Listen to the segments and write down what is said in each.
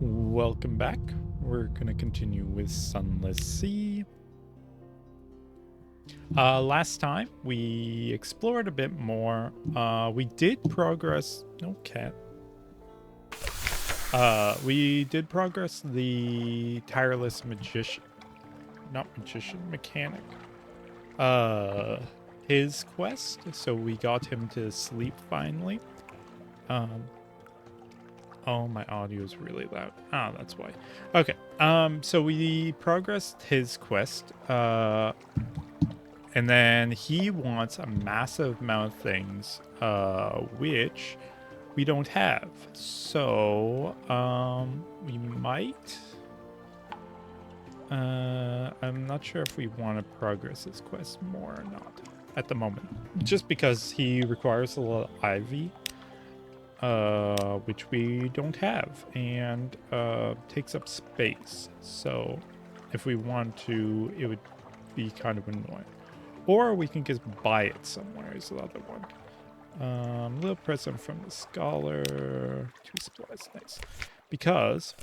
Welcome back. We're gonna continue with Sunless Sea. Last time we explored a bit more. We did progress. No cat. We did progress the tireless magician, not magician, mechanic. His quest. So we got him to sleep finally. Oh, my audio is really loud. Ah, that's why. Okay. So we progressed his quest. And then he wants a massive amount of things, which we don't have. So, we might. I'm not sure if we want to progress his quest more or not at the moment. Just because he requires a lot of ivy. Which we don't have, and takes up space. So if we want to, it would be kind of annoying. Or we can just buy it somewhere is the other one. Little present from the scholar. 2 supplies, nice. Because,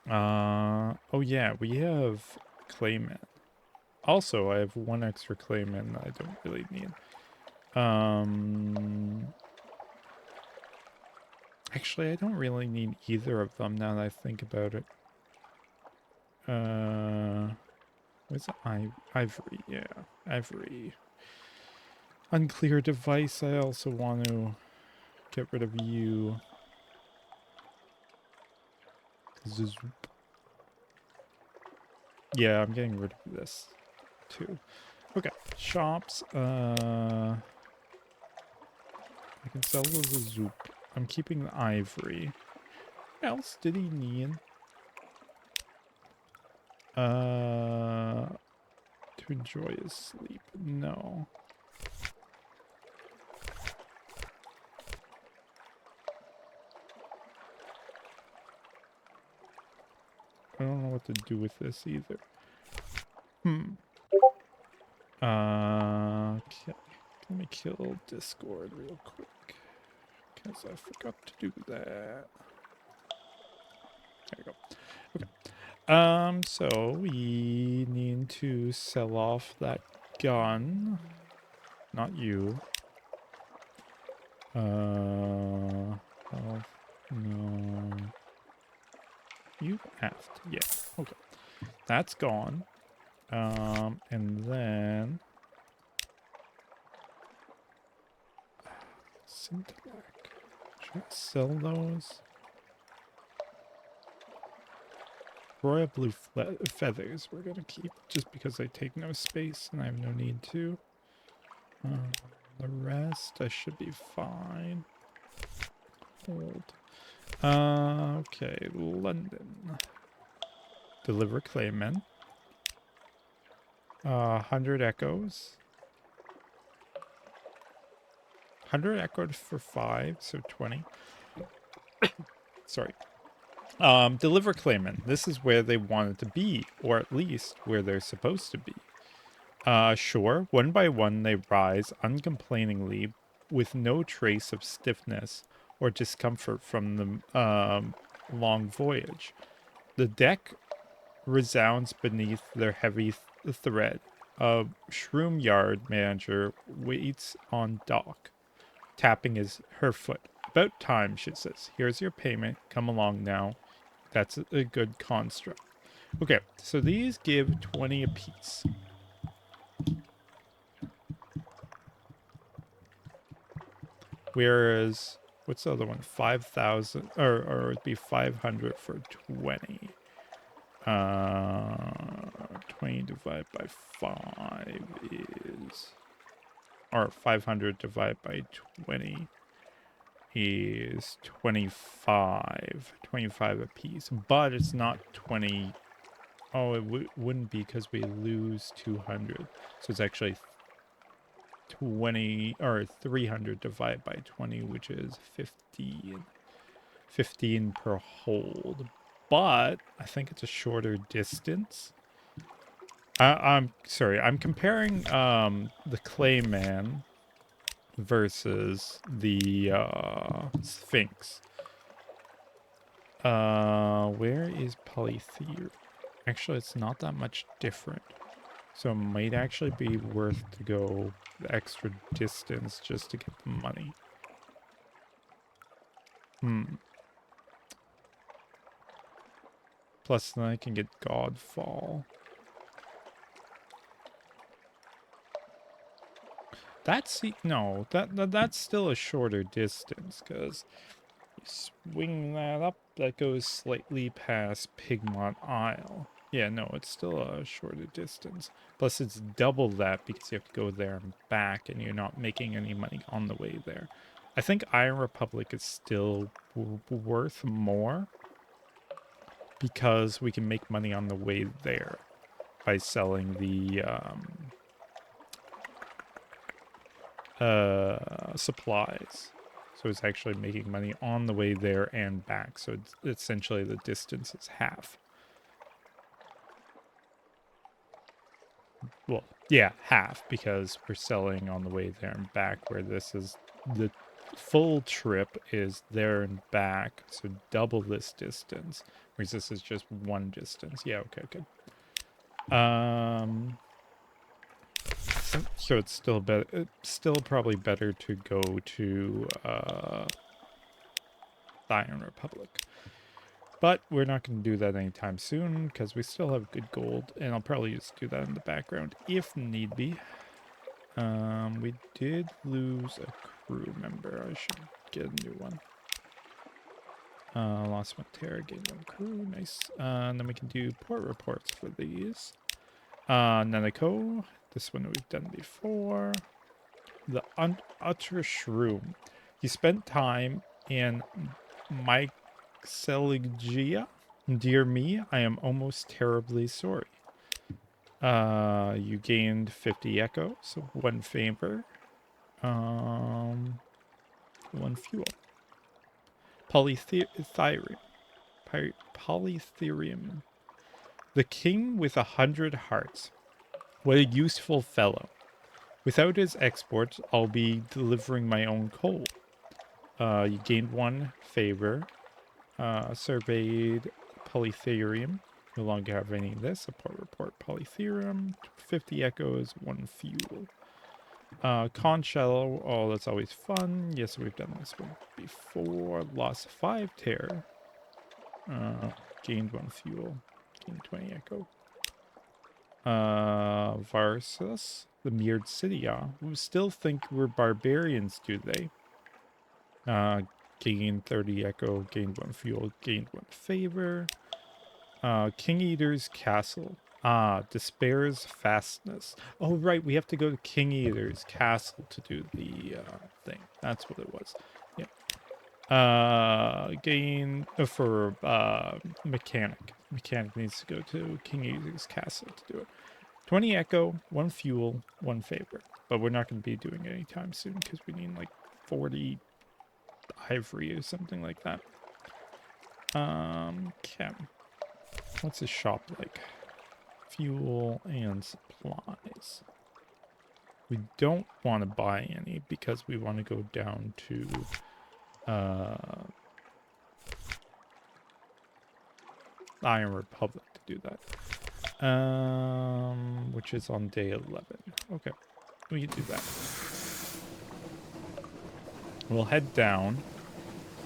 oh yeah, we have clayman. Also, I have 1 extra clayman that I don't really need. Actually, I don't really need either of them now that I think about it. Where's ivory? Yeah, ivory. Unclear device. I also want to get rid of you. Yeah, I'm getting rid of this too. Okay, shops. I can sell the zoop. I'm keeping the ivory. What else did he need? To enjoy his sleep. No. I don't know what to do with this either. Okay. Let me kill Discord real quick. Because I forgot to do that. There we go. Okay. So we need to sell off that gun. Not you. Oh, no. You asked. Yeah. Okay. That's gone. And then Scintillac. Should I sell those? Royal blue feathers we're gonna keep just because they take no space and I have no need to. The rest I should be fine. Hold. Okay, London. Deliver claymen. 100 echoes. 100 echoes for 5, so 20. Sorry. Deliver claymen. This is where they wanted to be, or at least where they're supposed to be. Sure, one by one they rise uncomplainingly with no trace of stiffness or discomfort from the long voyage. The deck resounds beneath their heavy thread. A shroom yard manager waits on dock, tapping her foot. About time, she says. Here's your payment. Come along now. That's a good construct. Okay, so these give 20 apiece. Whereas, what's the other one? 5,000, or it'd be 500 for 20. 20 divided by 5 is, or 500 divided by 20 is 25. 25 apiece, but it's not 20. Oh, it wouldn't be because we lose 200. So it's actually 20 or 300 divided by 20, which is 15. 15 per hold. But I think it's a shorter distance. I'm sorry. I'm comparing the Clayman versus the Sphinx. Where is Polythere? Actually, it's not that much different. So it might actually be worth to go the extra distance just to get the money. Plus then I can get Godfall. That's still a shorter distance, because you swing that up, that goes slightly past Pigmont Isle. Yeah, no, it's still a shorter distance. Plus it's double that because you have to go there and back, and you're not making any money on the way there. I think Iron Republic is still worth more because we can make money on the way there by selling the supplies. So it's actually making money on the way there and back. So it's essentially the distance is half. Well, yeah, half, because we're selling on the way there and back, where this is the full trip is there and back, so double this distance, whereas this is just one distance. Yeah, okay. So it's still better. It's still probably better to go to the Iron Republic. But we're not going to do that anytime soon because we still have good gold, and I'll probably just do that in the background if need be. We did lose a crew member. I should get a new one. Lost Montera, gained one crew. Nice. And then we can do port reports for these. Nanako. This one we've done before. The Utter Shroom. You spent time in Myxeligia. Dear me, I am almost terribly sorry. You gained 50 echo, so 1 favor. 1 fuel. Polytherium. The king with 100 hearts. What a useful fellow. Without his exports, I'll be delivering my own coal. You gained 1 favor. Surveyed Polytherium. No longer have any of this. Support report Polytherium. 50 echoes, 1 fuel. Conch Shell. Oh, that's always fun. Yes, we've done this one before. Lost 5 terror. Gained 1 fuel. Gained 20 echo. Varsus. The Mirrored City. We still think we're barbarians, do they? Gained 30 echo. Gained 1 fuel. Gained 1 favor. King Eater's Castle. Despair's Fastness. Oh, right, we have to go to King Eater's Castle to do the thing. That's what it was. Yep. Gain for Mechanic. Mechanic needs to go to King Eater's Castle to do it. 20 echo, 1 fuel, 1 favor. But we're not going to be doing it anytime soon because we need like 40 ivory or something like that. Chem. What's his shop like? Fuel and supplies. We don't want to buy any because we want to go down to Iron Republic to do that. Which is on day 11. Okay, we can do that. We'll head down.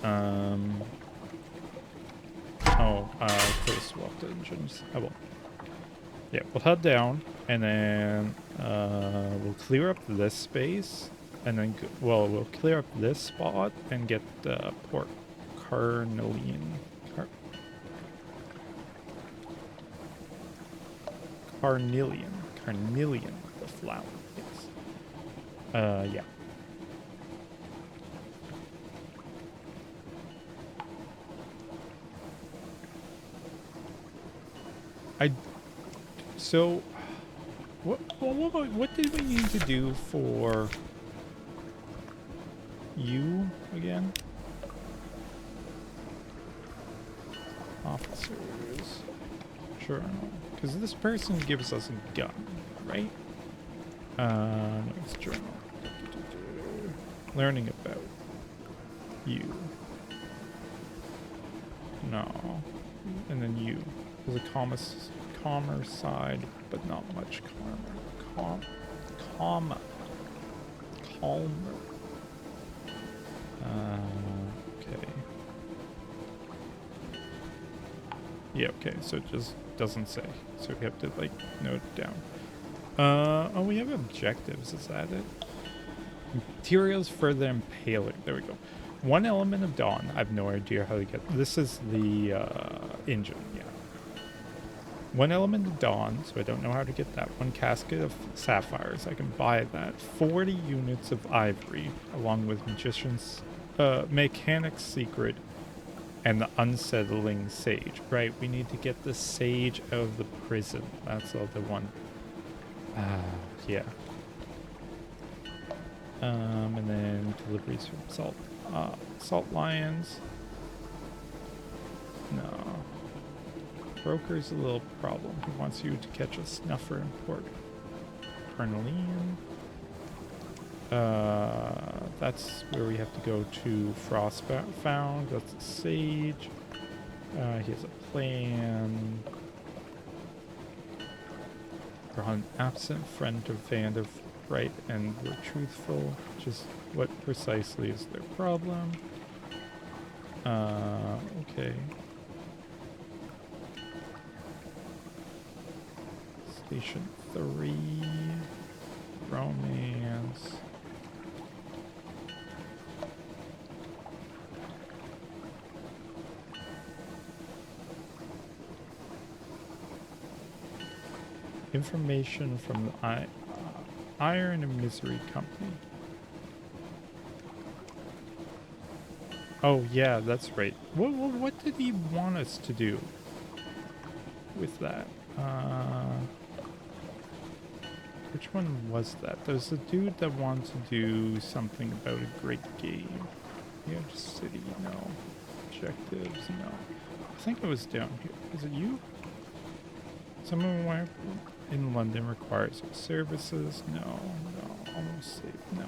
I could have swapped engines. I will. Yeah, we'll head down, and then we'll clear up this space, and then we'll clear up this spot and get the Port Carnelian. Carnelian, the flower. Yes. Yeah. So, what did we need to do for you again? Officers. Sure. Because this person gives us a gun, right? No, it's journal. Learning about you. No. and then you. There's a calmer side, but not much calmer. Calmer. Okay. Yeah, okay, so it just doesn't say. So we have to, like, note it down. Oh, we have objectives, is that it? Materials for the impaler. There we go. One element of dawn. I have no idea how to get... This is the engine, yeah. One element of dawn, so I don't know how to get that. One casket of sapphires. I can buy that. 40 units of ivory, along with magician's... mechanic's secret, and the unsettling sage. Right, we need to get the sage out of the prison. That's the other one. Yeah. And then deliveries from Salt Lions. No. Broker's a little problem. He wants you to catch a snuffer in Port Carnelian. That's where we have to go to Frostbound. That's a sage. He has a plan. We're on an absent friend of Vander, right? And we're truthful. Just what precisely is their problem? Okay. Station 3. Romance. Information from the Iron and Misery Company. Oh yeah, that's right. What did he want us to do with that? Which one was that? There's a dude that wanted to do something about a great game. Huge city, no. Objectives, no. I think it was down here. Is it you? Someone in London requires your services. No. Almost safe. No.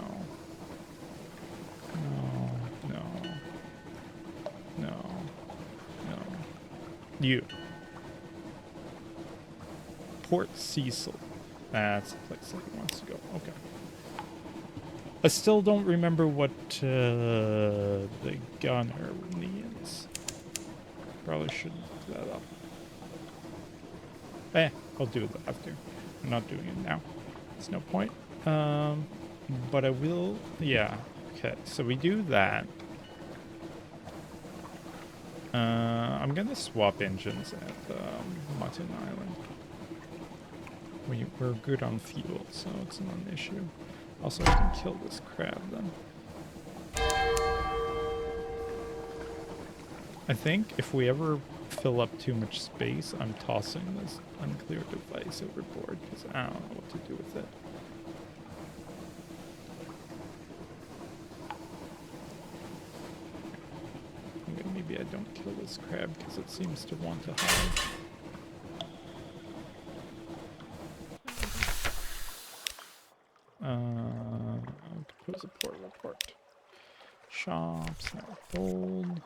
You. Port Cecil. That's the place that he wants to go. Okay. I still don't remember what the gunner needs. Probably should look that up. I'll do it after. I'm not doing it now. There's no point. But I will... Yeah. Okay, so we do that. I'm gonna swap engines at Mutton Island. We're good on fuel, so it's not an issue. Also, I can kill this crab then. I think if we ever fill up too much space, I'm tossing this unclear device overboard because I don't know what to do with it. Maybe I don't kill this crab because it seems to want to hide. Compose a port report. Shops, now hold.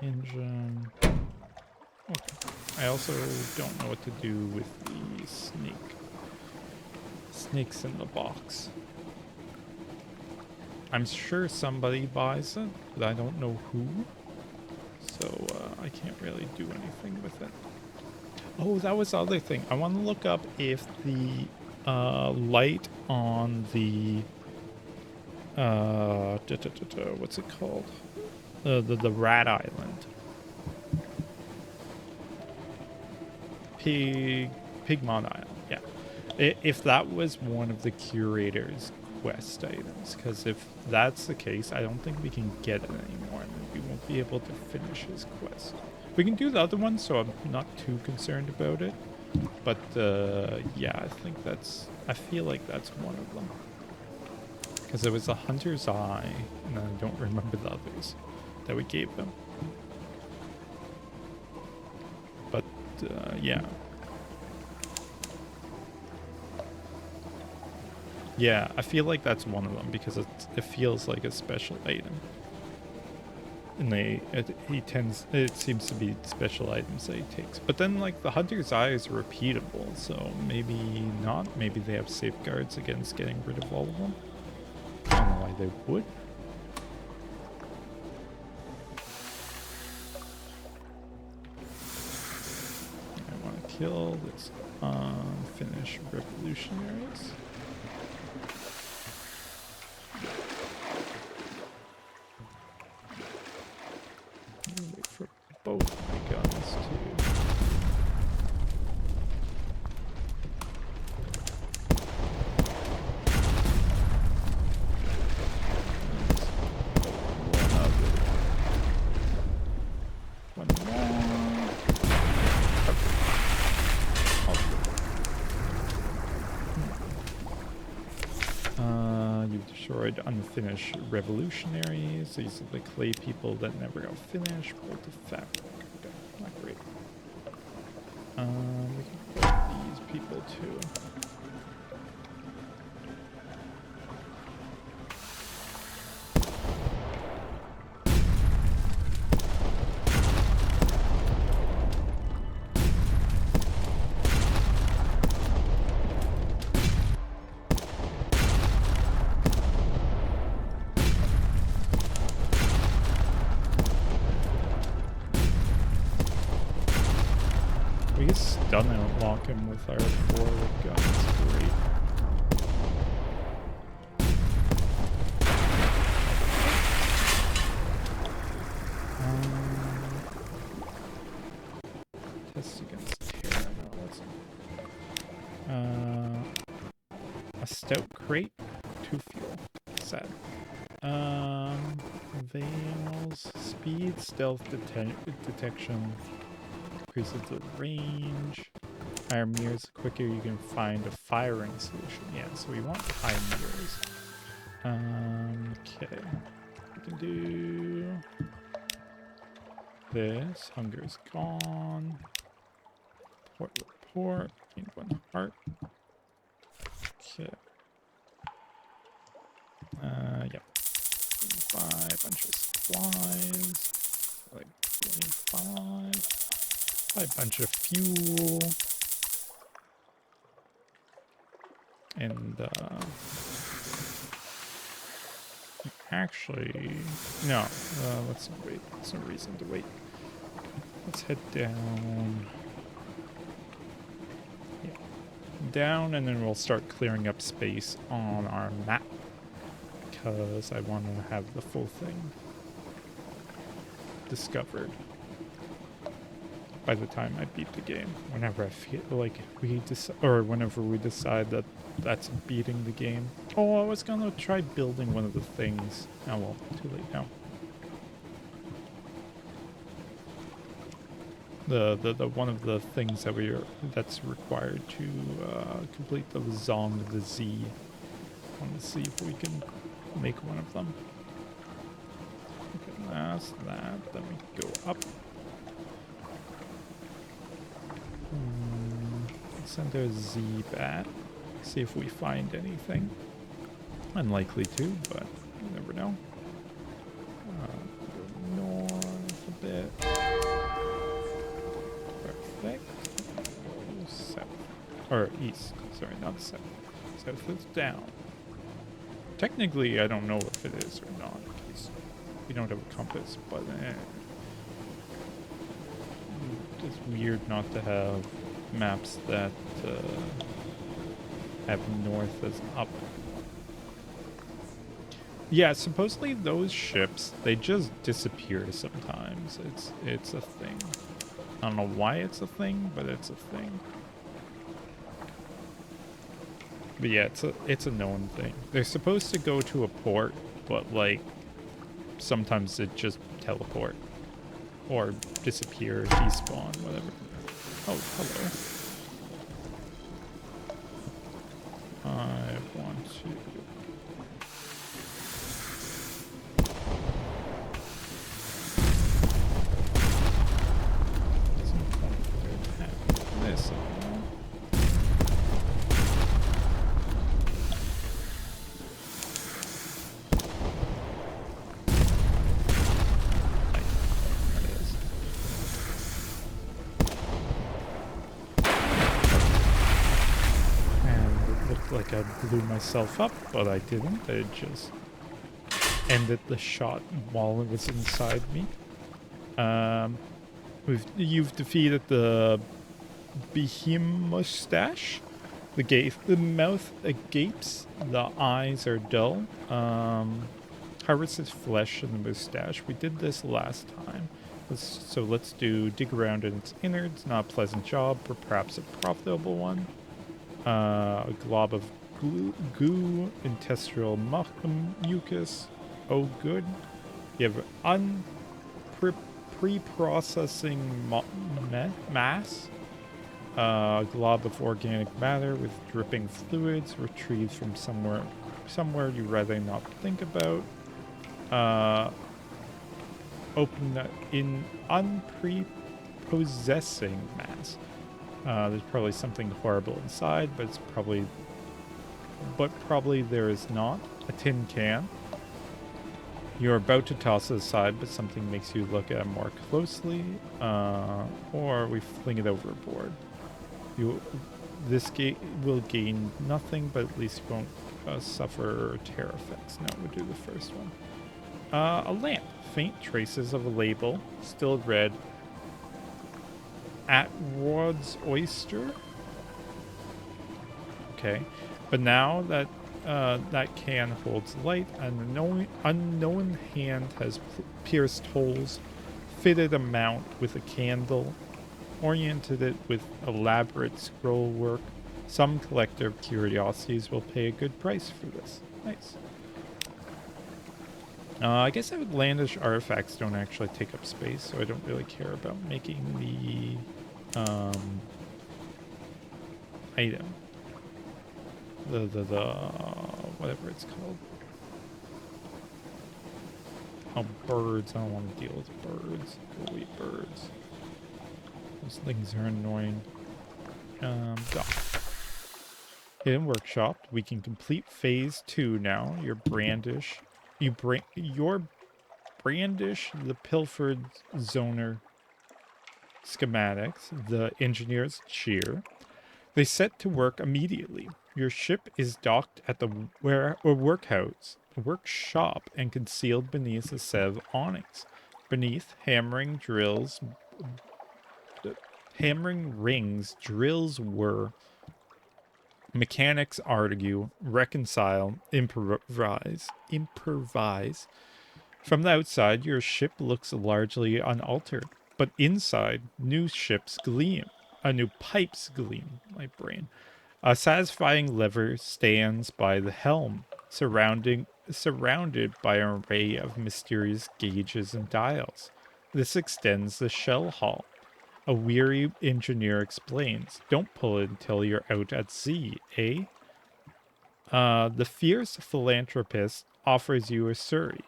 Engine. Okay. I also don't know what to do with the snakes in the box. I'm sure somebody buys it, but I don't know who. So I can't really do anything with it. Oh, that was the other thing. I want to look up if the light on the what's it called? The Rat Island. Pigmont Island, yeah. If that was one of the curator's quest items, because if that's the case, I don't think we can get it anymore, and we won't be able to finish his quest. We can do the other one, so I'm not too concerned about it. But yeah, I feel like that's one of them. Because it was a hunter's eye, and I don't remember the others that we gave them. But yeah. Yeah, I feel like that's one of them because it feels like a special item. And it seems to be special items that he takes. But then, like, the Hunter's Eye is repeatable, so maybe not. Maybe they have safeguards against getting rid of all of them. I don't know why they would. I want to kill this unfinished revolutionaries. Wait for both my guns to... You've destroyed unfinished revolutionaries. These are the clay people that never got finished. Bolt of fabric. Okay, not great. We can put these people too. We can stun and lock him with our forward guns. Great. Test against terror. No, that's a stout crate. 2 fuel. Sad. Veils. Speed, stealth, detection. Increases the range. Higher mirrors, the quicker you can find a firing solution. Yeah, so we want high mirrors. Okay. We can do this. Hunger is gone. Report. Need 1 heart. Okay. Yep. Buy a bunch of supplies. Like 25. Buy a bunch of fuel. And, actually, no, let's not wait. There's no reason to wait. Let's head down. Yeah. Down, and then we'll start clearing up space on our map. Because I want to have the full thing discovered by the time I beat the game. Whenever I feel like whenever we decide that that's beating the game. Oh, I was gonna try building one of the things. Oh well, too late now. The one of the things that's required to complete the Zong of the Z. I want to see if we can make one of them. Okay, that's that. Then we go up. Let's send our Z-Bat. See if we find anything. Unlikely to, but you never know. Go north a bit. Perfect. Go south. Or east. Sorry, not south. South is down. Technically, I don't know if it is or not, because we don't have a compass, but it's weird not to have maps that have north as up. Yeah, supposedly those ships, they just disappear sometimes. It's a thing. I don't know why it's a thing, but it's a thing. But yeah, it's a known thing. They're supposed to go to a port, but like sometimes it just teleport or disappear, despawn, whatever. Oh, hello. I want to... this. like I blew myself up, but I didn't. I just ended the shot while it was inside me. You've defeated the Behemostache. The mouth gapes, the eyes are dull. Harvests flesh and the mustache. We did this last time. So let's dig around in its innards. Not a pleasant job, but perhaps a profitable one. A glob of goo, intestinal mucus. Oh, good. You have pre-processing mass. A glob of organic matter with dripping fluids retrieved from somewhere you rather not think about. Open in unprepossessing mass. There's probably something horrible inside, but probably there is not. A tin can. You're about to toss it aside, but something makes you look at it more closely, or we fling it overboard. This will gain nothing, but at least you won't suffer tear effects. No, we'll do the first one. A lamp. Faint traces of a label. Still red. Atwood's Oyster. Okay. But now that that can holds light, an unknown hand has pierced holes, fitted a mount with a candle, oriented it with elaborate scroll work. Some collector of curiosities will pay a good price for this. Nice. I guess outlandish artifacts don't actually take up space, so I don't really care about making the item. The whatever it's called. Oh, birds. I don't want to deal with birds. Go away, birds. Those things are annoying. Go. Hidden workshop. We can complete phase 2 now. Your brandish the pilfered zoner schematics. The engineers cheer. They set to work immediately. Your ship is docked at the workshop, and concealed beneath a set of awnings. Beneath, hammering rings, drills whir. Mechanics argue, reconcile, improvise. From the outside, your ship looks largely unaltered, but inside, new pipes gleam. My brain. A satisfying lever stands by the helm, surrounded by an array of mysterious gauges and dials. This extends the shell hull. A weary engineer explains, "Don't pull it until you're out at sea, eh?" The fierce philanthropist offers you a surrey.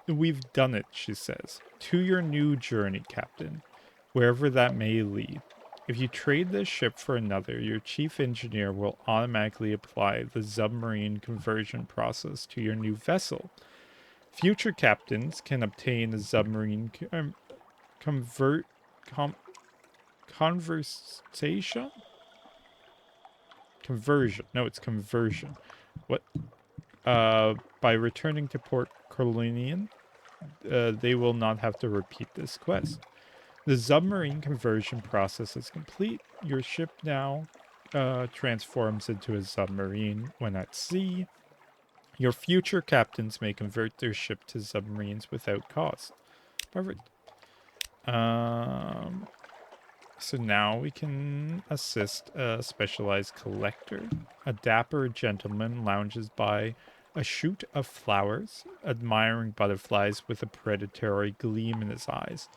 We've done it, she says. To your new journey, Captain, wherever that may lead. If you trade this ship for another, your chief engineer will automatically apply the submarine conversion process to your new vessel. Future captains can obtain a submarine conversion. No, it's conversion. What? By returning to Port Colonian, they will not have to repeat this quest. The submarine conversion process is complete. Your ship now transforms into a submarine when at sea. Your future captains may convert their ship to submarines without cost. Perfect. So now we can assist a specialized collector. A dapper gentleman lounges by a shoot of flowers, admiring butterflies with a predatory gleam in his eyes.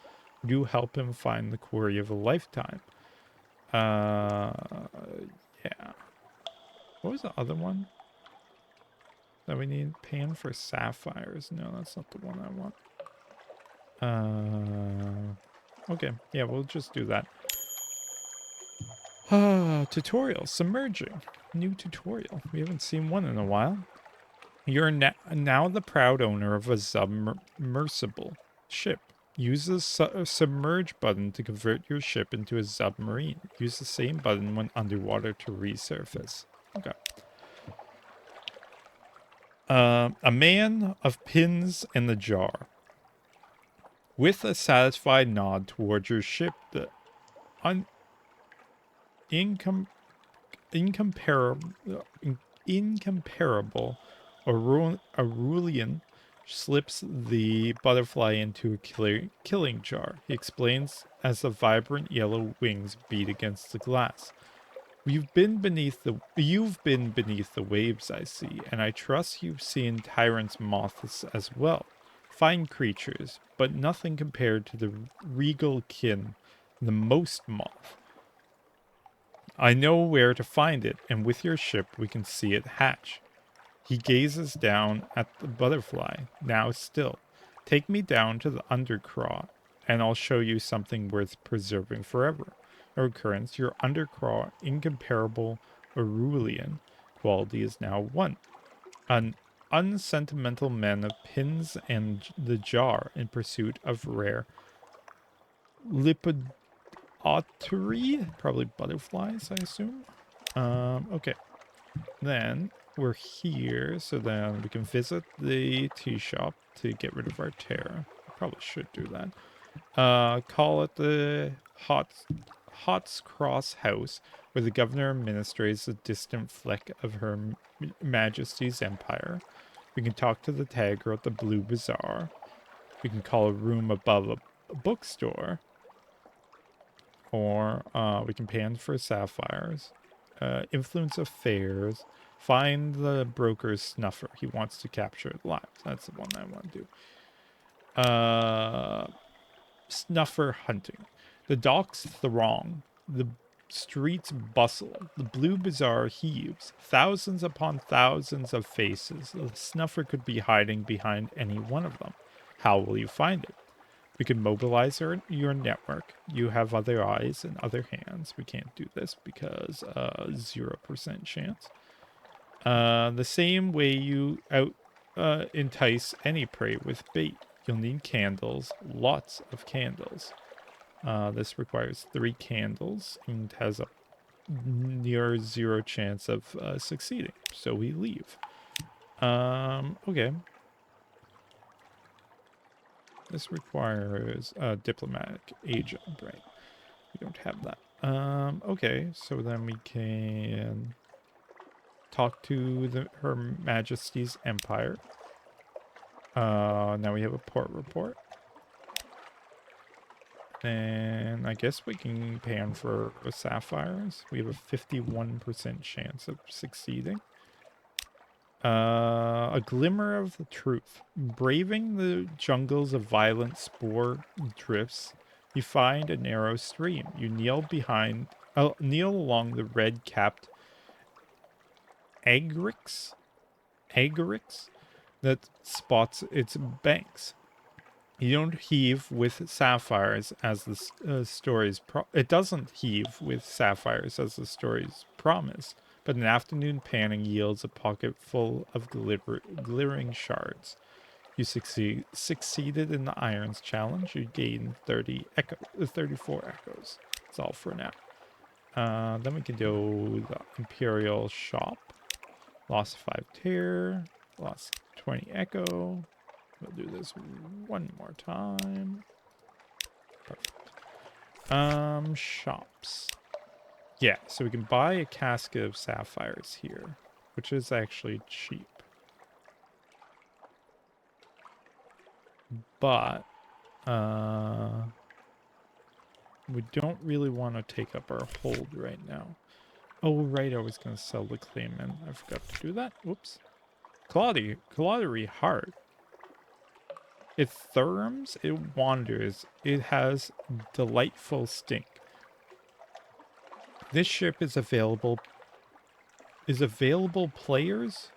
You help him find the quarry of a lifetime. Yeah. What was the other one that we need? Pan for sapphires. No, that's not the one I want. Okay. Yeah, we'll just do that. Tutorial. Submerging. New tutorial. We haven't seen one in a while. You're now the proud owner of a submersible ship. Use the submerge button to convert your ship into a submarine. Use the same button when underwater to resurface. Okay. A man of pins in the jar. With a satisfied nod towards your ship, the un- incom- incomparable, incomparable Aurelian slips the butterfly into a killing jar. He explains as the vibrant yellow wings beat against the glass. You've been beneath the waves, I see, and I trust you've seen tyrants' moths as well. Fine creatures, but nothing compared to the regal kin, the most moth. I know where to find it, and with your ship we can see it hatch. He gazes down at the butterfly, now still. Take me down to the undercraw, and I'll show you something worth preserving forever. A recurrence, your undercraw incomparable Aurelian quality is now one. An unsentimental man of pins and the jar in pursuit of rare Lipodottery, probably butterflies, I assume. Okay. Then we're here, so then we can visit the tea shop to get rid of our terror. Probably should do that. Call it the Hots Cross House, where the governor administrates a distant fleck of her Majesty's empire. We can talk to the tagger at the Blue Bazaar. We can call a room above a bookstore. Or we can pan for sapphires. Influence affairs. Find the broker's snuffer. He wants to capture lives. That's the one I want to do. Snuffer hunting. The docks throng. The streets bustle. The blue bazaar heaves. Thousands upon thousands of faces. The snuffer could be hiding behind any one of them. How will you find it? We can mobilize your network. You have other eyes and other hands. We can't do this because 0% chance. The same way you entice any prey with bait. You'll need candles, lots of candles. This requires 3 candles and has a near 0 chance of succeeding. So we leave. Okay. This requires a diplomatic agent, right? We don't have that. Okay, so then we can talk to Her Majesty's Empire. Now we have a port report. And I guess we can pan for sapphires. We have a 51% chance of succeeding. A glimmer of the truth. Braving the jungles of violent spore drifts, you find a narrow stream. You kneel along the red-capped agarix that spots its banks. You don't heave with sapphires as the stories. It doesn't heave with sapphires as the stories promise, but an afternoon panning yields a pocket full of glittering shards. You succeeded in the irons challenge. You gain 34 echoes. That's all for now. Then we can do the Imperial Shop. Lost 5 tear. Lost 20 echo. We'll do this one more time. Perfect. Shops. Yeah, so we can buy a casket of sapphires here, which is actually cheap. But, we don't really want to take up our hold right now. Oh, right, I was going to sell the claimant. I forgot to do that. Whoops. Clottery heart. It therms, it wanders, it has delightful stink. This ship is available. Is available players?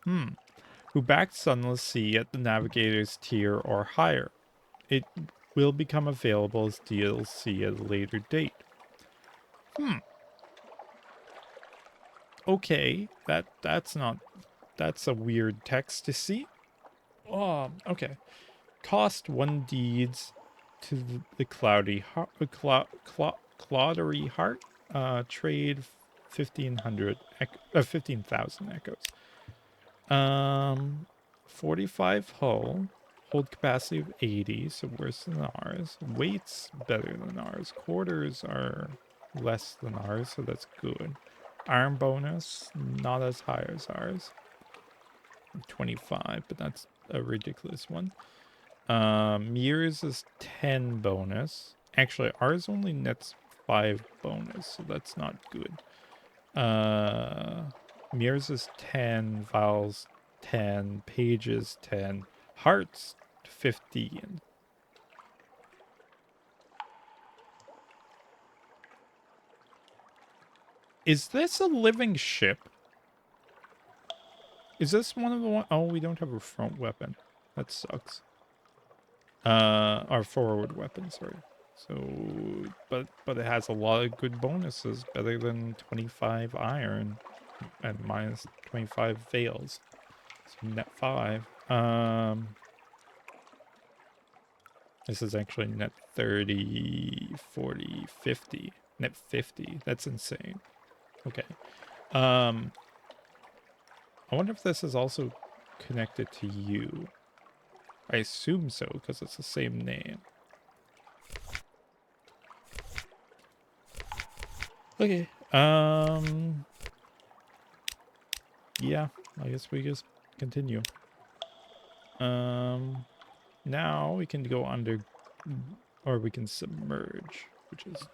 Who backed Sunless Sea at the Navigator's tier or higher. It will become available as DLC at a later date. Okay, that's a weird text to see. Oh, okay. Cost 1 deeds to the cloudery heart. Trade 15,000 echoes. 45 hull. Hold capacity of 80, so worse than ours. Weight's better than ours. Quarters are less than ours, so that's good. Arm bonus, not as high as ours. 25, but that's a ridiculous one. Mirrors is 10 bonus. Actually, ours only nets 5 bonus, so that's not good. Mirrors is 10, Vials 10, Pages 10, Hearts 15. Is this a living ship? Is this one of the one? Oh, we don't have a front weapon. That sucks. Our forward weapon, sorry. So, but it has a lot of good bonuses, better than 25 iron and minus 25 veils. So net 5. This is actually net 30, 40, 50. Net 50. That's insane. Okay. I wonder if this is also connected to you. I assume so, because it's the same name. Okay. Yeah, I guess we just continue. Now we can go under, or we can submerge, which is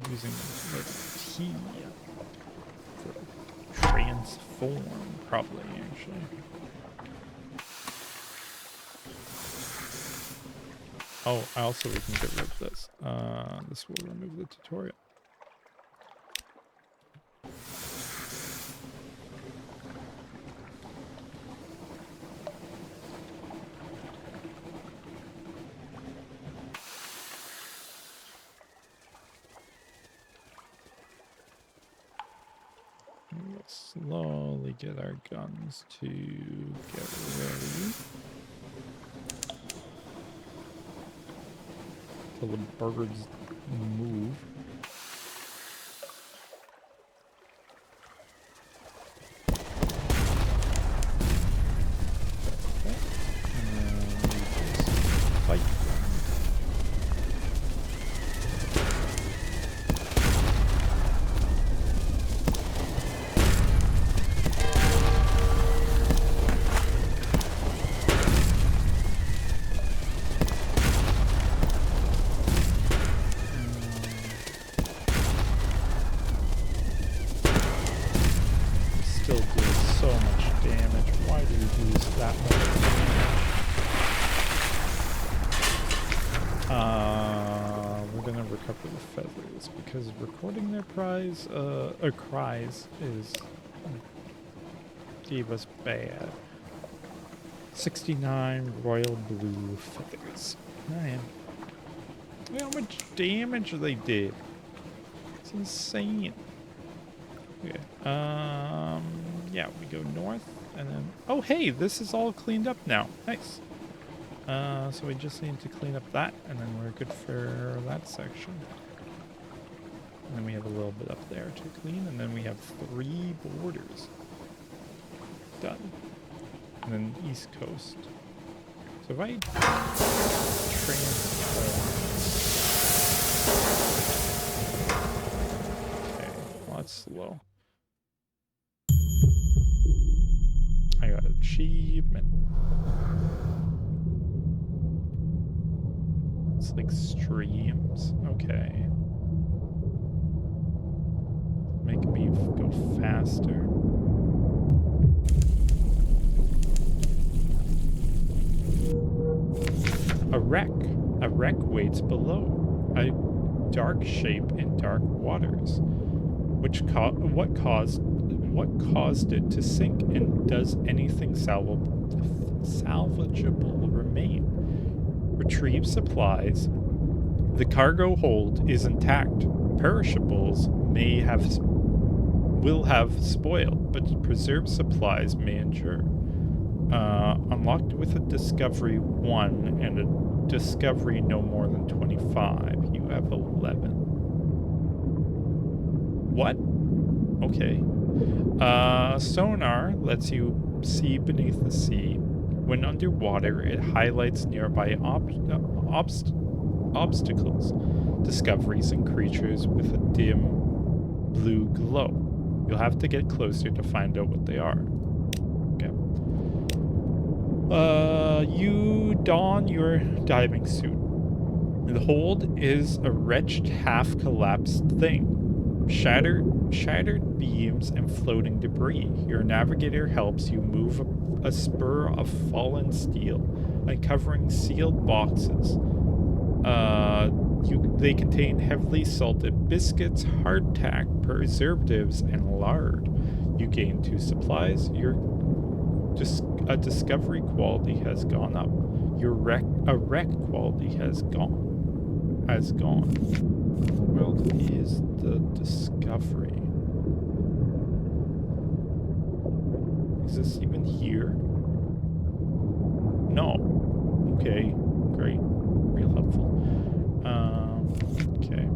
using the letter T for transform, probably, actually. Oh, also we can get rid of this. This will remove the tutorial. We'll slowly get our guns to get ready. Till the birds move. Okay. And we just fight them. We're gonna recover the feathers because recording their cries is gave us bad. 69 royal blue feathers. Man, look how much damage they did. It's insane. Okay. Yeah, we go north and then. Oh, hey, this is all cleaned up now. Nice. So we just need to clean up that, and then we're good for that section. And then we have a little bit up there to clean, and then we have 3 borders. Done. And then East Coast. So if I transform. Okay, well that's slow. I got achievement. It's like streams. Okay. Make me go faster. A wreck. A wreck waits below. A dark shape in dark waters. What caused it to sink, and does anything salvageable remain? Retrieve supplies. The cargo hold is intact. Perishables will have spoiled, but preserved supplies may endure. Unlocked with a discovery 1 and a discovery no more than 25. You have 11. What? Okay. Sonar lets you see beneath the sea. When underwater, it highlights nearby obstacles, discoveries, and creatures with a dim blue glow. You'll have to get closer to find out what they are. Okay. You don your diving suit. The hold is a wretched, half-collapsed thing. Shattered beams and floating debris. Your navigator helps you move a spur of fallen steel, uncovering sealed boxes. They contain heavily salted biscuits, hardtack, preservatives, and lard. You gain 2 supplies. Your discovery quality has gone up. Your wreck quality has gone. Where is the discovery? Is this even here? No. Okay, great. Real helpful. Okay.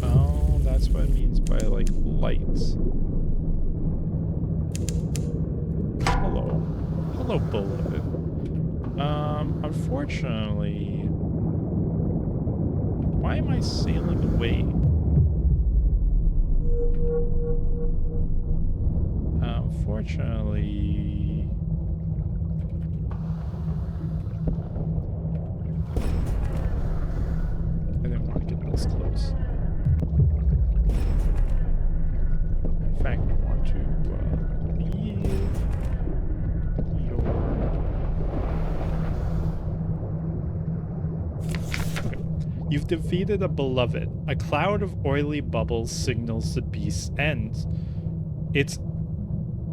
Oh, that's what it means by, like, lights. Hello, beloved. Unfortunately... Why am I sailing away? Unfortunately... I didn't want to get this close. In fact, I want to leave your... Okay. You've defeated a beloved. A cloud of oily bubbles signals the beast's end. Its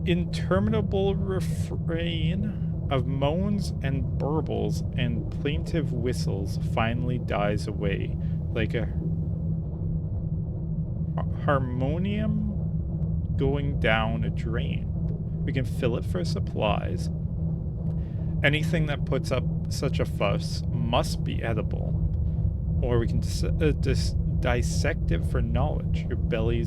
interminable refrain of moans and burbles and plaintive whistles finally dies away, like a harmonium going down a drain. We can fill it for supplies. Anything that puts up such a fuss must be edible, or we can dissect it for knowledge. Your belly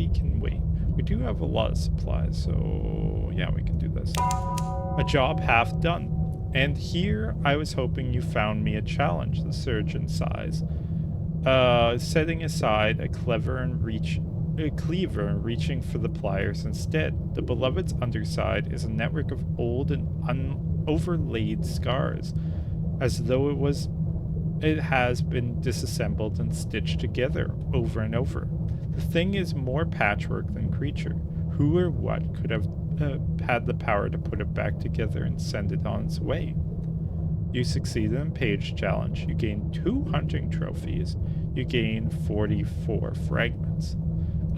can wait. We do have a lot of supplies, so yeah, we can do this. A job half done. And here I was hoping you found me a challenge, the surgeon sighs. Setting aside a cleaver and reaching for the pliers instead. The beloved's underside is a network of old and overlaid scars, as though it has been disassembled and stitched together over and over. The thing is more patchwork than creature. Who or what could have had the power to put it back together and send it on its way? You succeeded in Page Challenge. You gain 2 hunting trophies. You gain 44 fragments.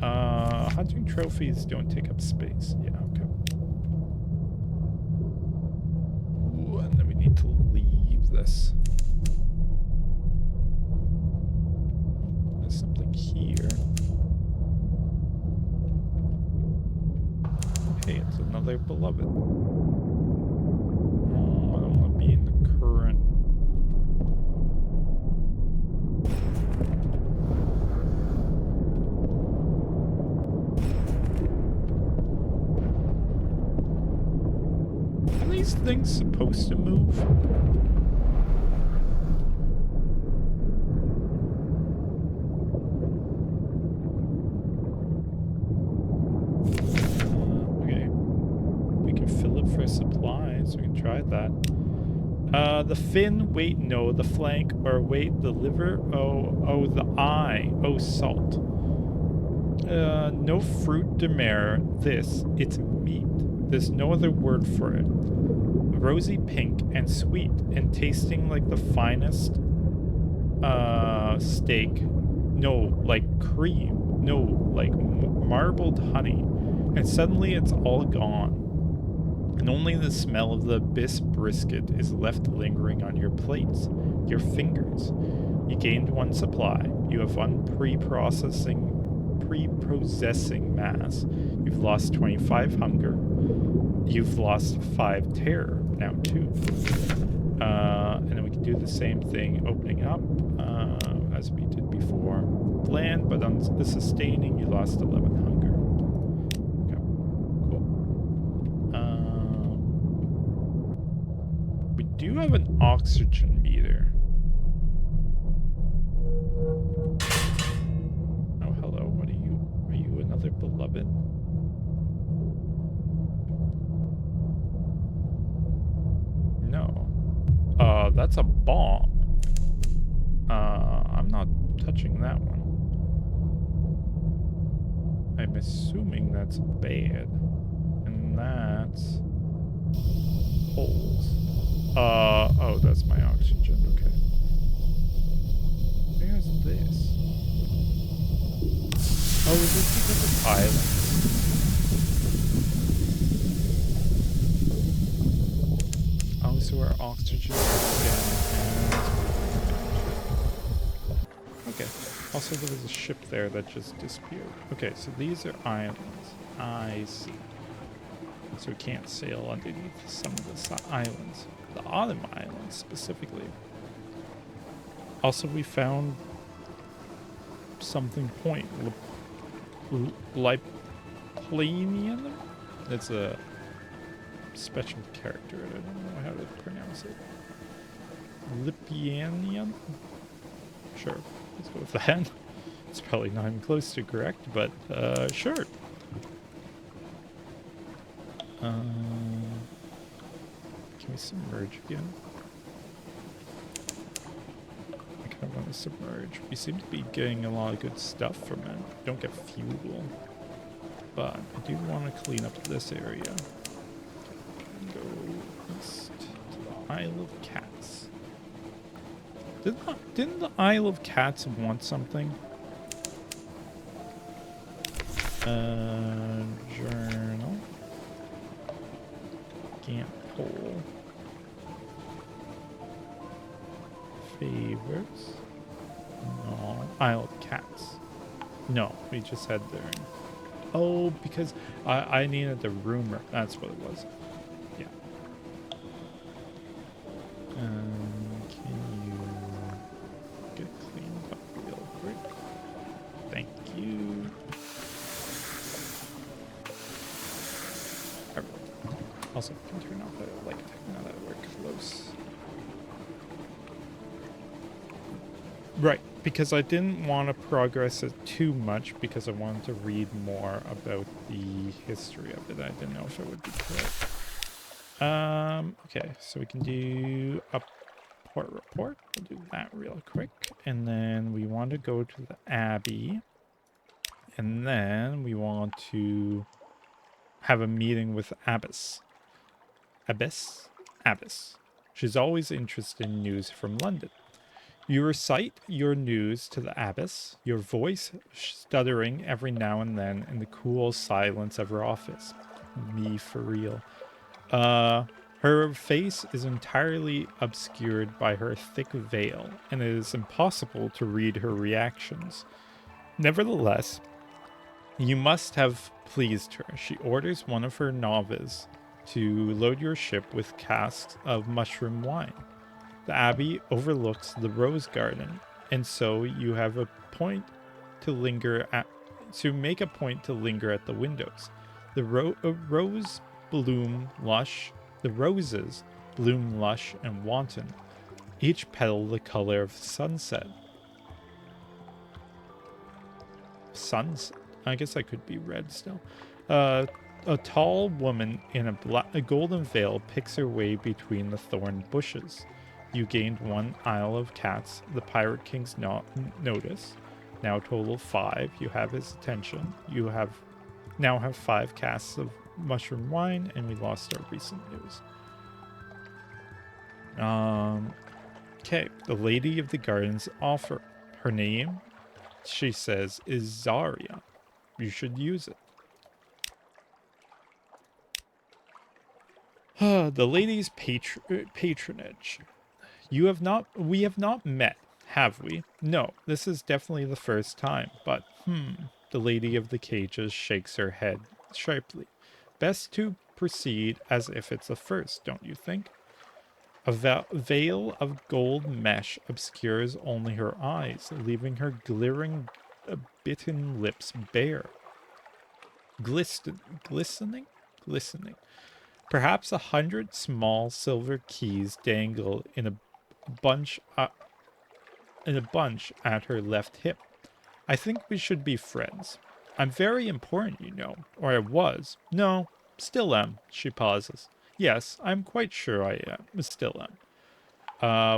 Hunting trophies don't take up space. Yeah, okay. Ooh, and then we need to leave this. There's something here. Hey, it's another beloved. Oh, I don't want to be in the current. Are these things supposed to move? Supplies, we can try that. The fin, wait, no, the flank, or wait, the liver, oh, the eye, oh, salt. No fruit de mer, it's meat. There's no other word for it. Rosy pink and sweet, and tasting like the finest, steak. No, like cream. No, like marbled honey. And suddenly it's all gone. And only the smell of the brisket is left lingering on your plates, your fingers. You gained 1 supply. You have 1 pre-processing mass. You've lost 25 hunger. You've lost 5 terror now too. And then we can do the same thing, opening up as we did before. Land, but on the sustaining, you lost 11 hunger. Okay, cool. We do have an oxygen meter. Oh, hello. What are you? Are you another beloved? No. That's a bomb. I'm not touching that one. I'm assuming that's bad. And that's holes. Oh, that's my oxygen. Okay. Where's this? Oh, is this because of islands? Oh, so our oxygen okay. Also, there was a ship there that just disappeared. Okay, so these are islands. I see. So we can't sail underneath some of the islands. The Autumn Islands, specifically. Also, we found something point. Liplanian? It's a special character. I don't know how to pronounce it. Lipianian? Sure, let's go with that. It's probably not even close to correct, but sure. Can we submerge again? I kind of want to submerge. We seem to be getting a lot of good stuff from it. We don't get fuel, but I do want to clean up this area. Go east to the Isle of Cats. Didn't the Isle of Cats want something? Journal. Can't pull. Favorites. No. Isle of Cats. No, we just had their. Oh, because I needed the rumor. That's what it was. Yeah. Can you get cleaned up real quick? Thank you. Also, can turn off the light now that we're close. Right, because I didn't want to progress it too much because I wanted to read more about the history of it. I didn't know if it would be correct. Okay, so we can do a port report. We'll do that real quick. And then we want to go to the Abbey. And then we want to have a meeting with Abbess. Abbess. She's always interested in news from London. You recite your news to the abbess, your voice stuttering every now and then in the cool silence of her office. Me for real. Her face is entirely obscured by her thick veil, and it is impossible to read her reactions. Nevertheless, you must have pleased her. She orders one of her novices to load your ship with casks of mushroom wine. The abbey overlooks the rose garden, and so you have a point to linger at. To make a point to linger at the windows. The roses bloom lush and wanton, each petal the color of sunset. Sunset? I guess I could be red still. A tall woman in a golden veil picks her way between the thorn bushes. You gained 1 Isle of Cats, the Pirate King's notice. Now total 5. You have his attention. You now have 5 casks of mushroom wine, and we lost our recent news. Okay, the Lady of the Gardens offer. Her name, she says, is Zarya. You should use it. The lady's patronage. We have not met, have we? No, this is definitely the first time, but the Lady of the Cages shakes her head sharply. Best to proceed as if it's a first, don't you think? A veil of gold mesh obscures only her eyes, leaving her glittering, bitten lips bare. Glistening? Glistening. Perhaps 100 small silver keys dangle bunch uh, in a bunch at her left hip. I think we should be friends. I'm very important, you know, or I was. No, still am. She pauses. Yes, I'm quite sure I am. Still am.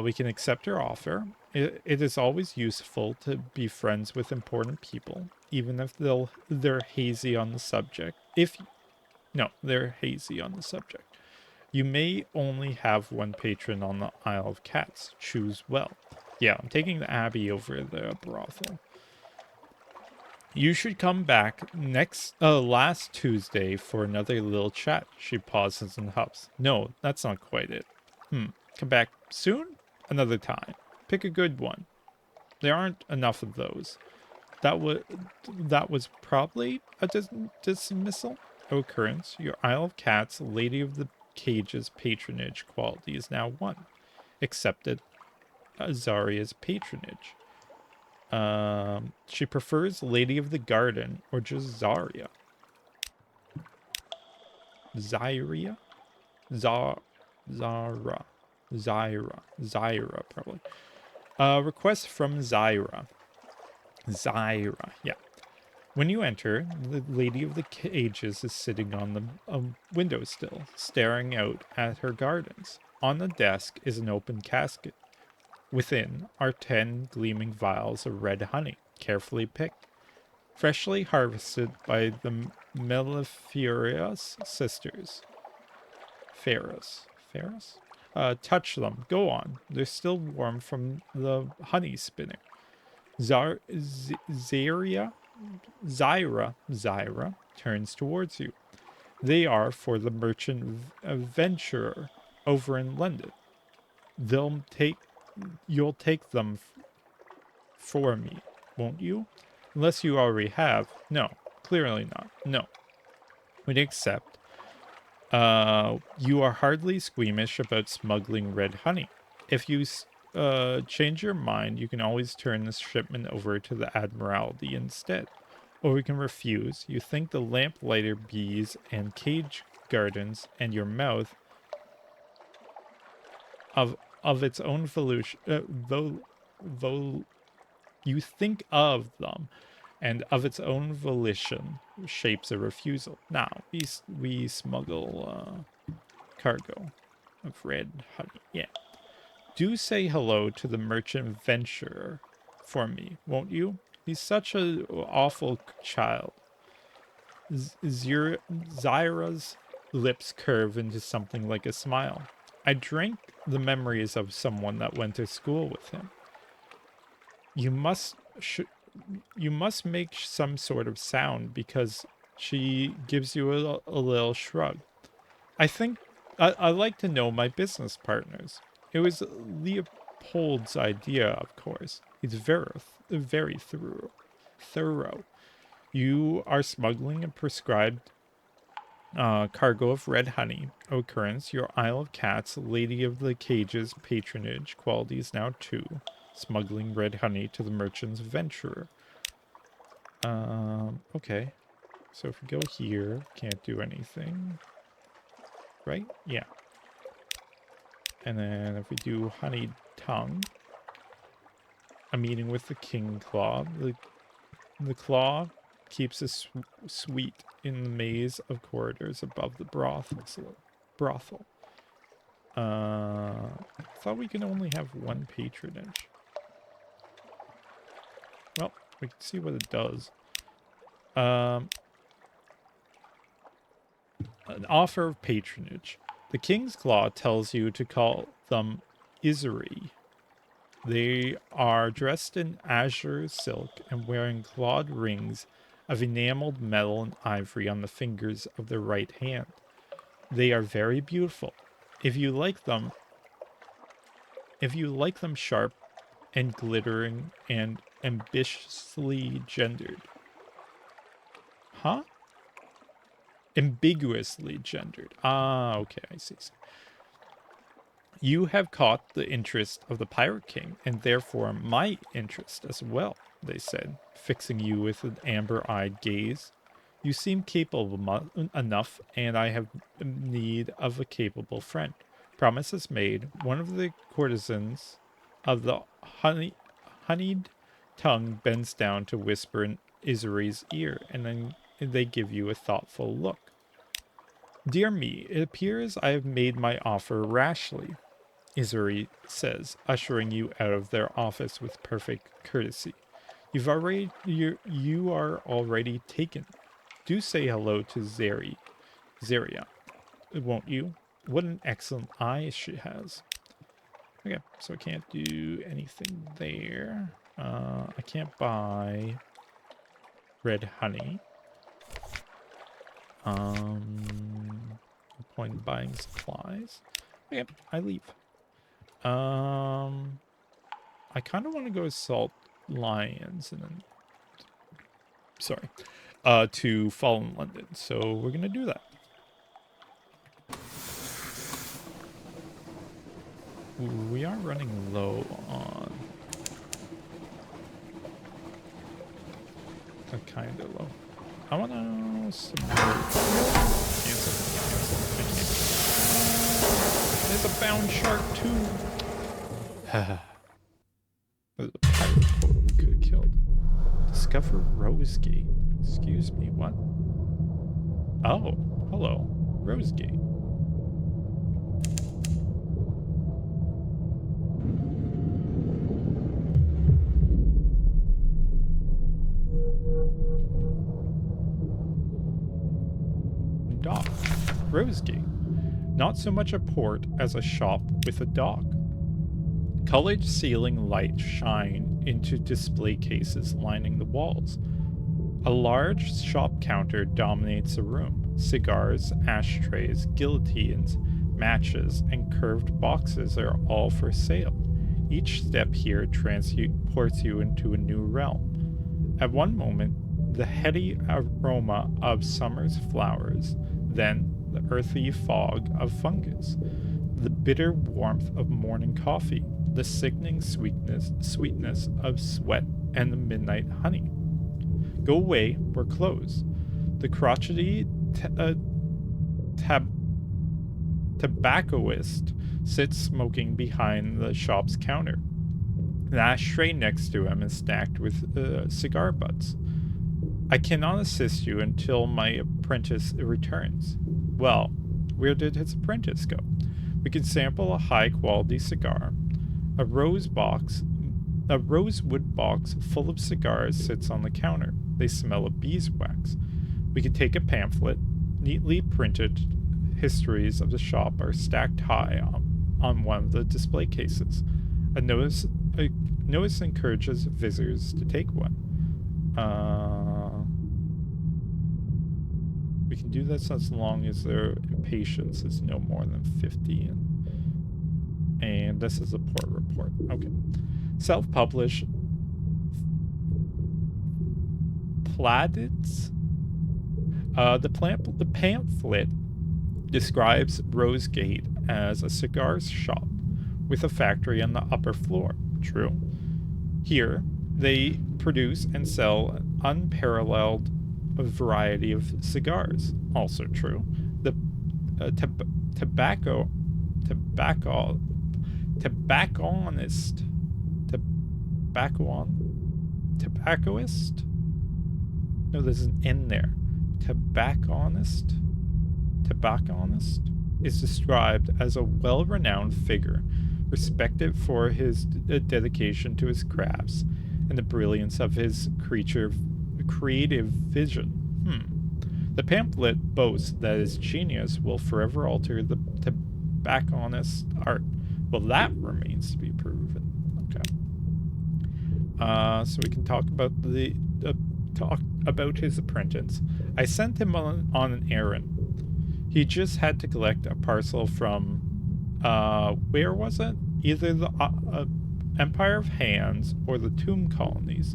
We can accept her offer. It is always useful to be friends with important people, even if they're hazy on the subject. They're hazy on the subject. You may only have one patron on the Isle of Cats. Choose well. Yeah, I'm taking the Abbey over the brothel. You should come back last Tuesday for another little chat. She pauses and huffs. No, that's not quite it. Come back soon? Another time. Pick a good one. There aren't enough of those. That was probably a dismissal occurrence. Your Isle of Cats, Lady of the Cage's patronage quality is now one. Accepted Azaria's patronage. She prefers Lady of the Garden or just Zaria. Zyria? Zara. Zyra, probably. Request from Zyra. Zyra, yeah. When you enter, the Lady of the Cages is sitting on the windowsill, staring out at her gardens. On the desk is an open casket. Within are 10 gleaming vials of red honey, carefully picked, freshly harvested by the melliferious sisters. Ferris. Ferris? Touch them. Go on. They're still warm from the honey spinning. Zyra turns towards you. They are for the merchant adventurer over in London. You'll take them for me, won't you? Unless you already have. No, clearly not. No. Would accept. You are hardly squeamish about smuggling red honey. If you change your mind, you can always turn this shipment over to the Admiralty instead. Or we can refuse. You think the lamplighter bees and cage gardens and your mouth of its own volition, you think of them and of its own volition shapes a refusal. Now, we smuggle cargo of red honey. Yeah. Do say hello to the merchant adventurer for me, won't you? He's such an awful child. Zyra's lips curve into something like a smile. I drank the memories of someone that went to school with him. You must make some sort of sound because she gives you a little shrug. I think I like to know my business partners. It was Leopold's idea, of course. He's very thorough. You are smuggling a prescribed cargo of red honey. Occurrence, your Isle of Cats, Lady of the Cages patronage. Quality is now 2. Smuggling red honey to the merchant's adventurer. Okay. So if we go here, can't do anything. Right? Yeah. And then if we do honey tongue, a meeting with the king claw. The claw keeps us sweet in the maze of corridors above the brothel. Thought we could only have one patronage. Well, we can see what it does. An offer of patronage. The King's Claw tells you to call them Isri. They are dressed in azure silk and wearing clawed rings of enameled metal and ivory on the fingers of their right hand. They are very beautiful. If you like them sharp and glittering and ambitiously gendered. Huh? Ambiguously gendered. Ah, okay, I see. You have caught the interest of the Pirate King, and therefore my interest as well, they said, fixing you with an amber-eyed gaze. You seem capable enough, and I have need of a capable friend. Promises made. One of the courtesans of the honeyed tongue bends down to whisper in Isari's ear, and then they give you a thoughtful look. Dear me, it appears I have made my offer rashly, Isuri says, ushering you out of their office with perfect courtesy. You are already taken. Do say hello to Zeria, won't you? What an excellent eye she has. Okay, so I can't do anything there. I can't buy red honey. No point in buying supplies. Okay, I leave. I kind of want to go Salt Lions and then, sorry, to Fallen London. So we're gonna do that. Ooh, we are running low on. Kind of low. I want to submerge. Cancel. I can't. There's a bound shark too. There's a pirate portal we could have killed. Discover Rosegate. Excuse me, what? Oh, hello. Rosegate. Dock. Rosegate. Not so much a port as a shop with a dock. Colored ceiling lights shine into display cases lining the walls. A large shop counter dominates the room. Cigars, ashtrays, guillotines, matches, and curved boxes are all for sale. Each step here transports you into a new realm. At one moment, the heady aroma of summer's flowers, then the earthy fog of fungus, the bitter warmth of morning coffee, the sickening sweetness of sweat, and the midnight honey. Go away, we're closed. The crotchety tobaccoist sits smoking behind the shop's counter. The ashtray next to him is stacked with cigar butts. I cannot assist you until my apprentice returns. Well, where did his apprentice go? We can sample a high-quality cigar. A rosewood box full of cigars sits on the counter. They smell of beeswax. We can take a pamphlet. Neatly printed histories of the shop are stacked high on one of the display cases. A notice encourages visitors to take one. We can do this as long as their impatience is no more than 50. And this is a port report. Okay. Self-published plaudits. The pamphlet describes Rosegate as a cigar shop with a factory on the upper floor. True. Here, they produce and sell an unparalleled variety of cigars. Also true. The tobacconist? No, there's an N there. Tobacconist is described as a well-renowned figure, respected for his dedication to his crafts and the brilliance of his creative vision. The pamphlet boasts that his genius will forever alter the tobacconist art. Well, that remains to be proven. Okay. So we can talk about his apprentice. I sent him on an errand. He just had to collect a parcel from, where was it? Either the Empire of Hands or the Tomb Colonies.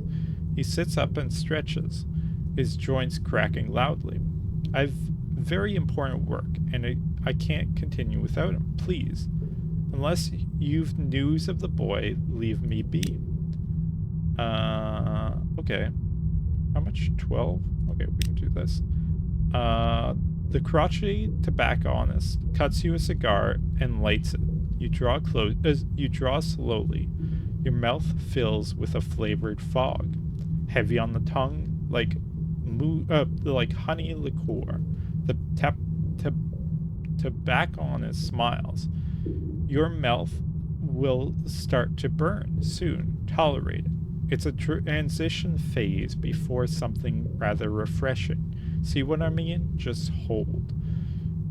He sits up and stretches, his joints cracking loudly. I've very important work, and I can't continue without him. Please. Unless you've news of the boy, leave me be. Okay. How much? 12? Okay, we can do this. The crotchety tobacconist cuts you a cigar and lights it. You draw slowly. Your mouth fills with a flavored fog, heavy on the tongue, like honey liqueur. The tobacconist smiles. Your mouth will start to burn soon. Tolerate it. It's a transition phase before something rather refreshing. See what I mean? Just hold.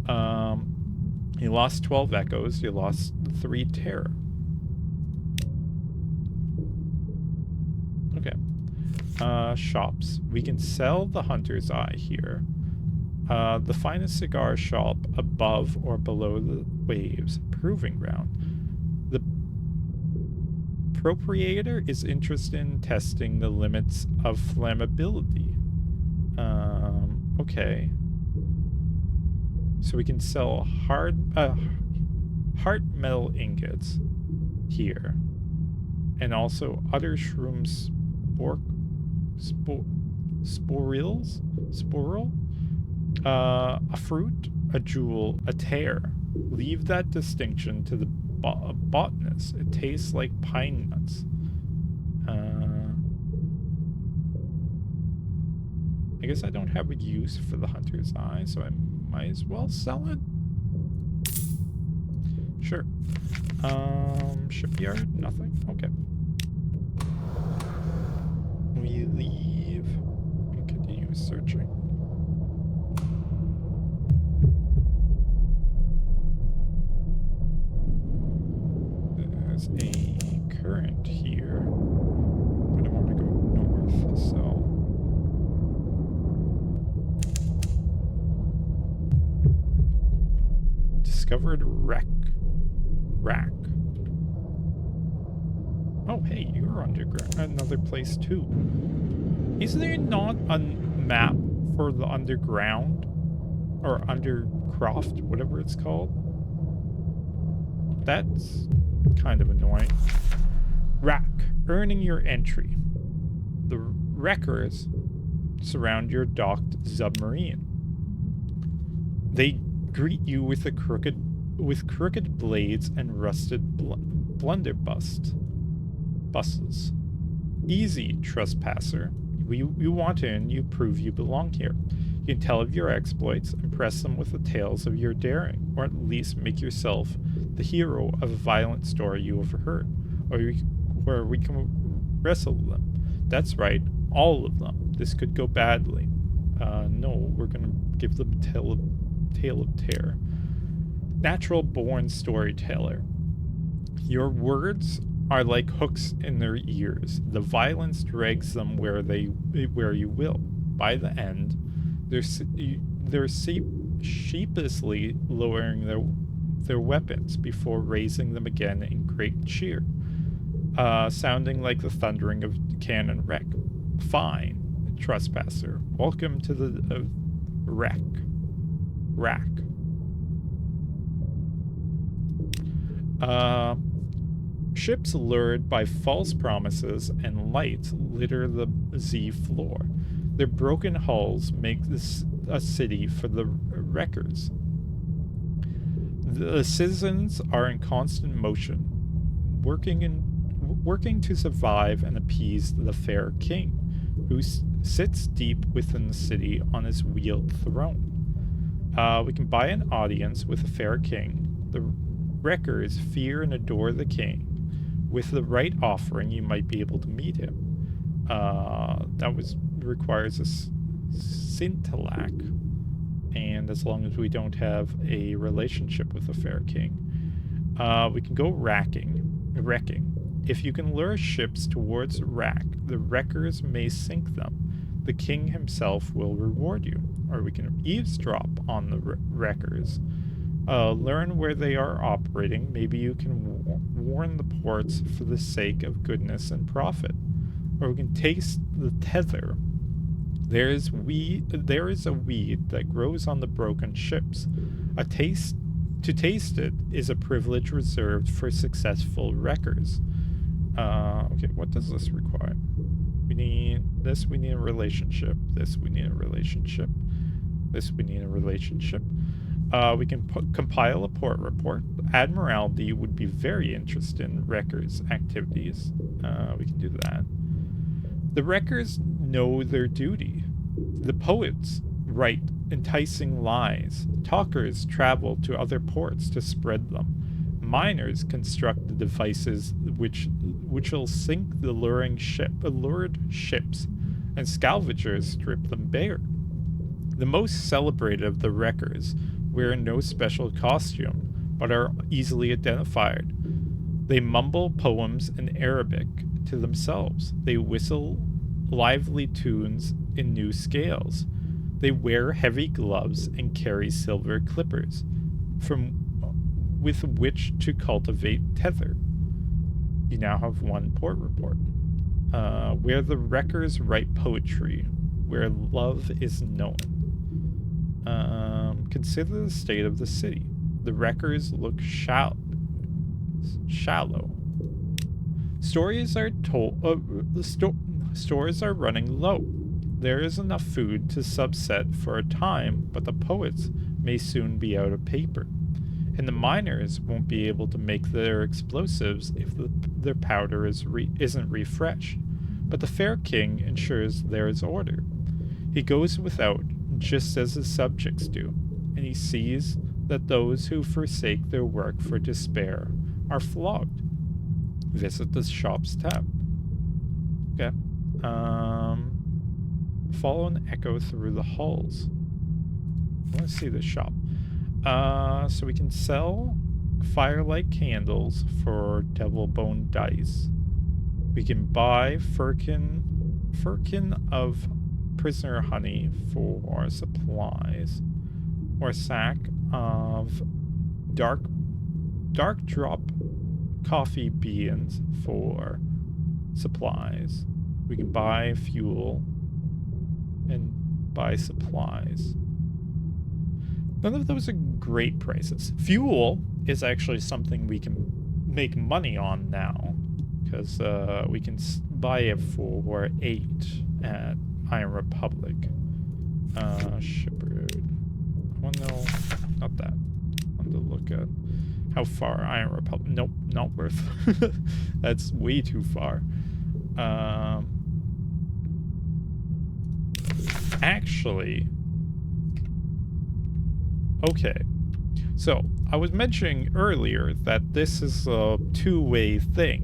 You lost 12 echoes. You lost 3 terror. Okay. Shops. We can sell the Hunter's Eye here. The finest cigar shop above or below the waves. Proving ground. The Proprietor is interested in testing the limits of flammability. Okay. So we can sell heart metal ingots here. And also other shroom sporil? A fruit, a jewel, a tear. Leave that distinction to the botanist. It tastes like pine nuts. I guess I don't have a use for the Hunter's Eye, so I might as well sell it. Sure. Shipyard? Nothing? Okay. We leave and continue searching. There's a current here, but I want to go north, so... Discovered rack. Oh, hey, you're underground. Another place too. Is there not a map for the underground or undercroft, whatever it's called? That's kind of annoying. Rack, earning your entry. The wreckers surround your docked submarine. They greet you with crooked blades and rusted blunderbuss. Buses. Easy, trespasser. You want in, you prove you belong here. You can tell of your exploits, impress them with the tales of your daring, or at least make yourself the hero of a violent story you have heard, or we can wrestle them. That's right, all of them. This could go badly. No, we're gonna give them a tale of terror. Natural born storyteller. Your words are like hooks in their ears. The violence drags them where you will. By the end, they're sheepishly lowering their weapons before raising them again in great cheer, sounding like the thundering of cannon wreck. Fine, trespasser. Welcome to the rack. Ships lured by false promises and lights litter the Z floor. Their broken hulls make this a city for the wreckers. The citizens are in constant motion, working to survive and appease the fair king, who sits deep within the city on his wheeled throne. We can buy an audience with the fair king. The wreckers fear and adore the king. With the right offering, you might be able to meet him. Requires a scintillac, and as long as we don't have a relationship with the fair king, we can go wrecking. If you can lure ships towards wreck, the wreckers may sink them. The king himself will reward you, or we can eavesdrop on the wreckers. Learn where they are operating. Maybe you can warn the ports for the sake of goodness and profit. Or we can taste the tether There is a weed that grows on the broken ships. To taste it is a privilege reserved for successful wreckers. Okay, what does this require? We need this, we need a relationship. This, we need a relationship. This, we need a relationship. We can compile a port report. Admiralty would be very interested in wreckers' activities. We can do that. The wreckers know their duty. The poets write enticing lies. Talkers travel to other ports to spread them. Miners construct the devices which'll sink the lured ships, and scavengers strip them bare. The most celebrated of the wreckers wear no special costume, but are easily identified. They mumble poems in Arabic to themselves. They whistle lively tunes in new scales. They wear heavy gloves and carry silver clippers with which to cultivate tether. You now have one port report. Where the wreckers write poetry, where love is known. Consider the state of the city. The wreckers look shallow. Stories are stores are running low. There is enough food to subset for a time, but the poets may soon be out of paper. And the miners won't be able to make their explosives if their powder isn't refreshed. But the fair king ensures there is order. He goes without just as his subjects do, and he sees that those who forsake their work for despair are flogged. Visit the shop's tab. Okay. Follow an echo through the halls. I want to see the shop. So we can sell firelight candles for devil bone dice. We can buy firkin of prisoner honey for supplies, or a sack of dark drop coffee beans for supplies. We can buy fuel and buy supplies. None of those are great prices. Fuel is actually something we can make money on now, because we can buy it for 8 at Iron Republic. Shipper. I want to know, not that. I want to look at how far Iron Republic. Nope, not worth. That's way too far. Actually, okay. So I was mentioning earlier that this is a two-way thing.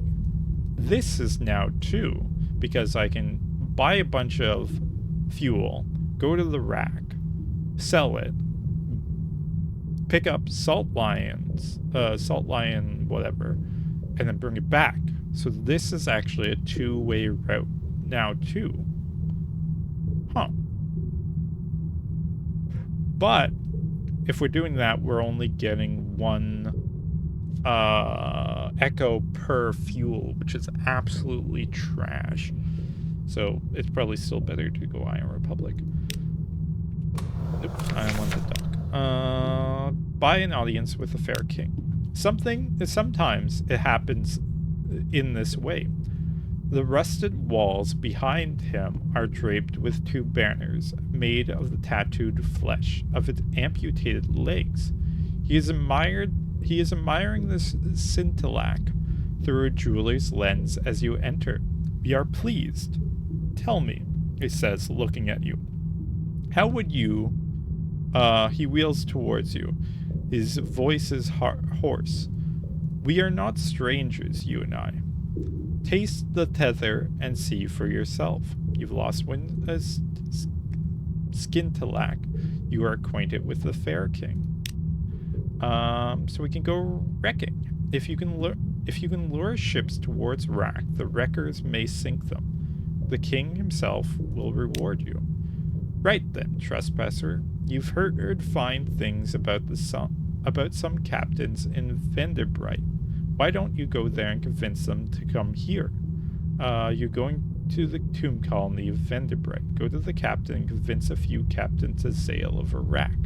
This is now two, because I can buy a bunch of fuel, go to the rack, sell it, pick up salt lion whatever, and then bring it back. So this is actually a two-way route now too. Huh. But if we're doing that, we're only getting one echo per fuel, which is absolutely trash. So it's probably still better to go Iron Republic. Oops, I want to talk. Buy an audience with the fair king. Sometimes it happens in this way. The rusted walls behind him are draped with 2 banners made of the tattooed flesh of its amputated legs. He is admiring this scintillac through a jeweler's lens as you enter. We are pleased. Tell me, he says, looking at you. How would you... he wheels towards you. His voice is hoarse. We are not strangers, you and I. Taste the tether and see for yourself. You've lost scintillac. You are acquainted with the fair king. So we can go wrecking. If you can lure ships towards Rack, the wreckers may sink them. The king himself will reward you. Right then, trespasser, you've heard fine things about some captains in Vanderbright. Why don't you go there and convince them to come here? You're going to the tomb colony of Vanderbright. Go to the captain and convince a few captains to sail over Rack.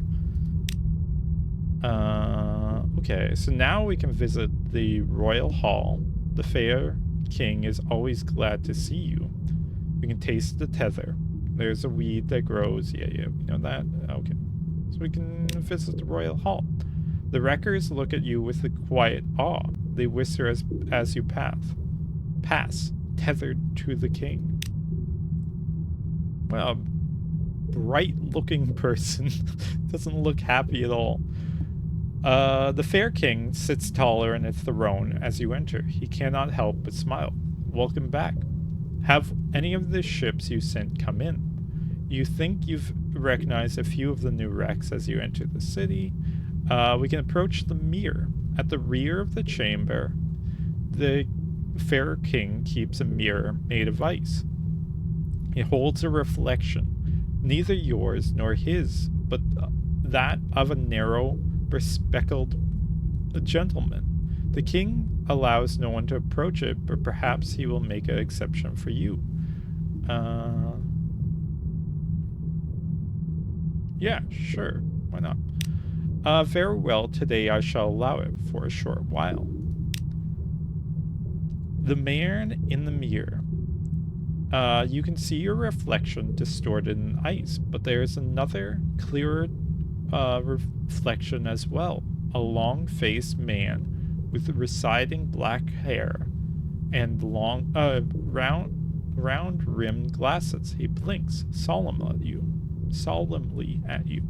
Okay, so now we can visit the Royal Hall. The fair king is always glad to see you. We can taste the tether. There's a weed that grows. Yeah, we know that. Okay. So we can visit the Royal Hall. The wreckers look at you with a quiet awe. They whisper as you pass, tethered to the king. Well, a bright-looking person. Doesn't look happy at all. The fair king sits taller in a throne as you enter. He cannot help but smile. Welcome back. Have any of the ships you sent come in? You think you've recognized a few of the new wrecks as you enter the city. We can approach the mirror. At the rear of the chamber, the fair king keeps a mirror made of ice. It holds a reflection, neither yours nor his, but that of a narrow, bespectacled gentleman. The king allows no one to approach it, but perhaps he will make an exception for you. Yeah, sure. Why not? Very well, today I shall allow it for a short while. The man in the mirror. You can see your reflection distorted in ice, but there's another, clearer reflection as well. A long-faced man with receding black hair and long, round-rimmed glasses. He blinks solemnly at you.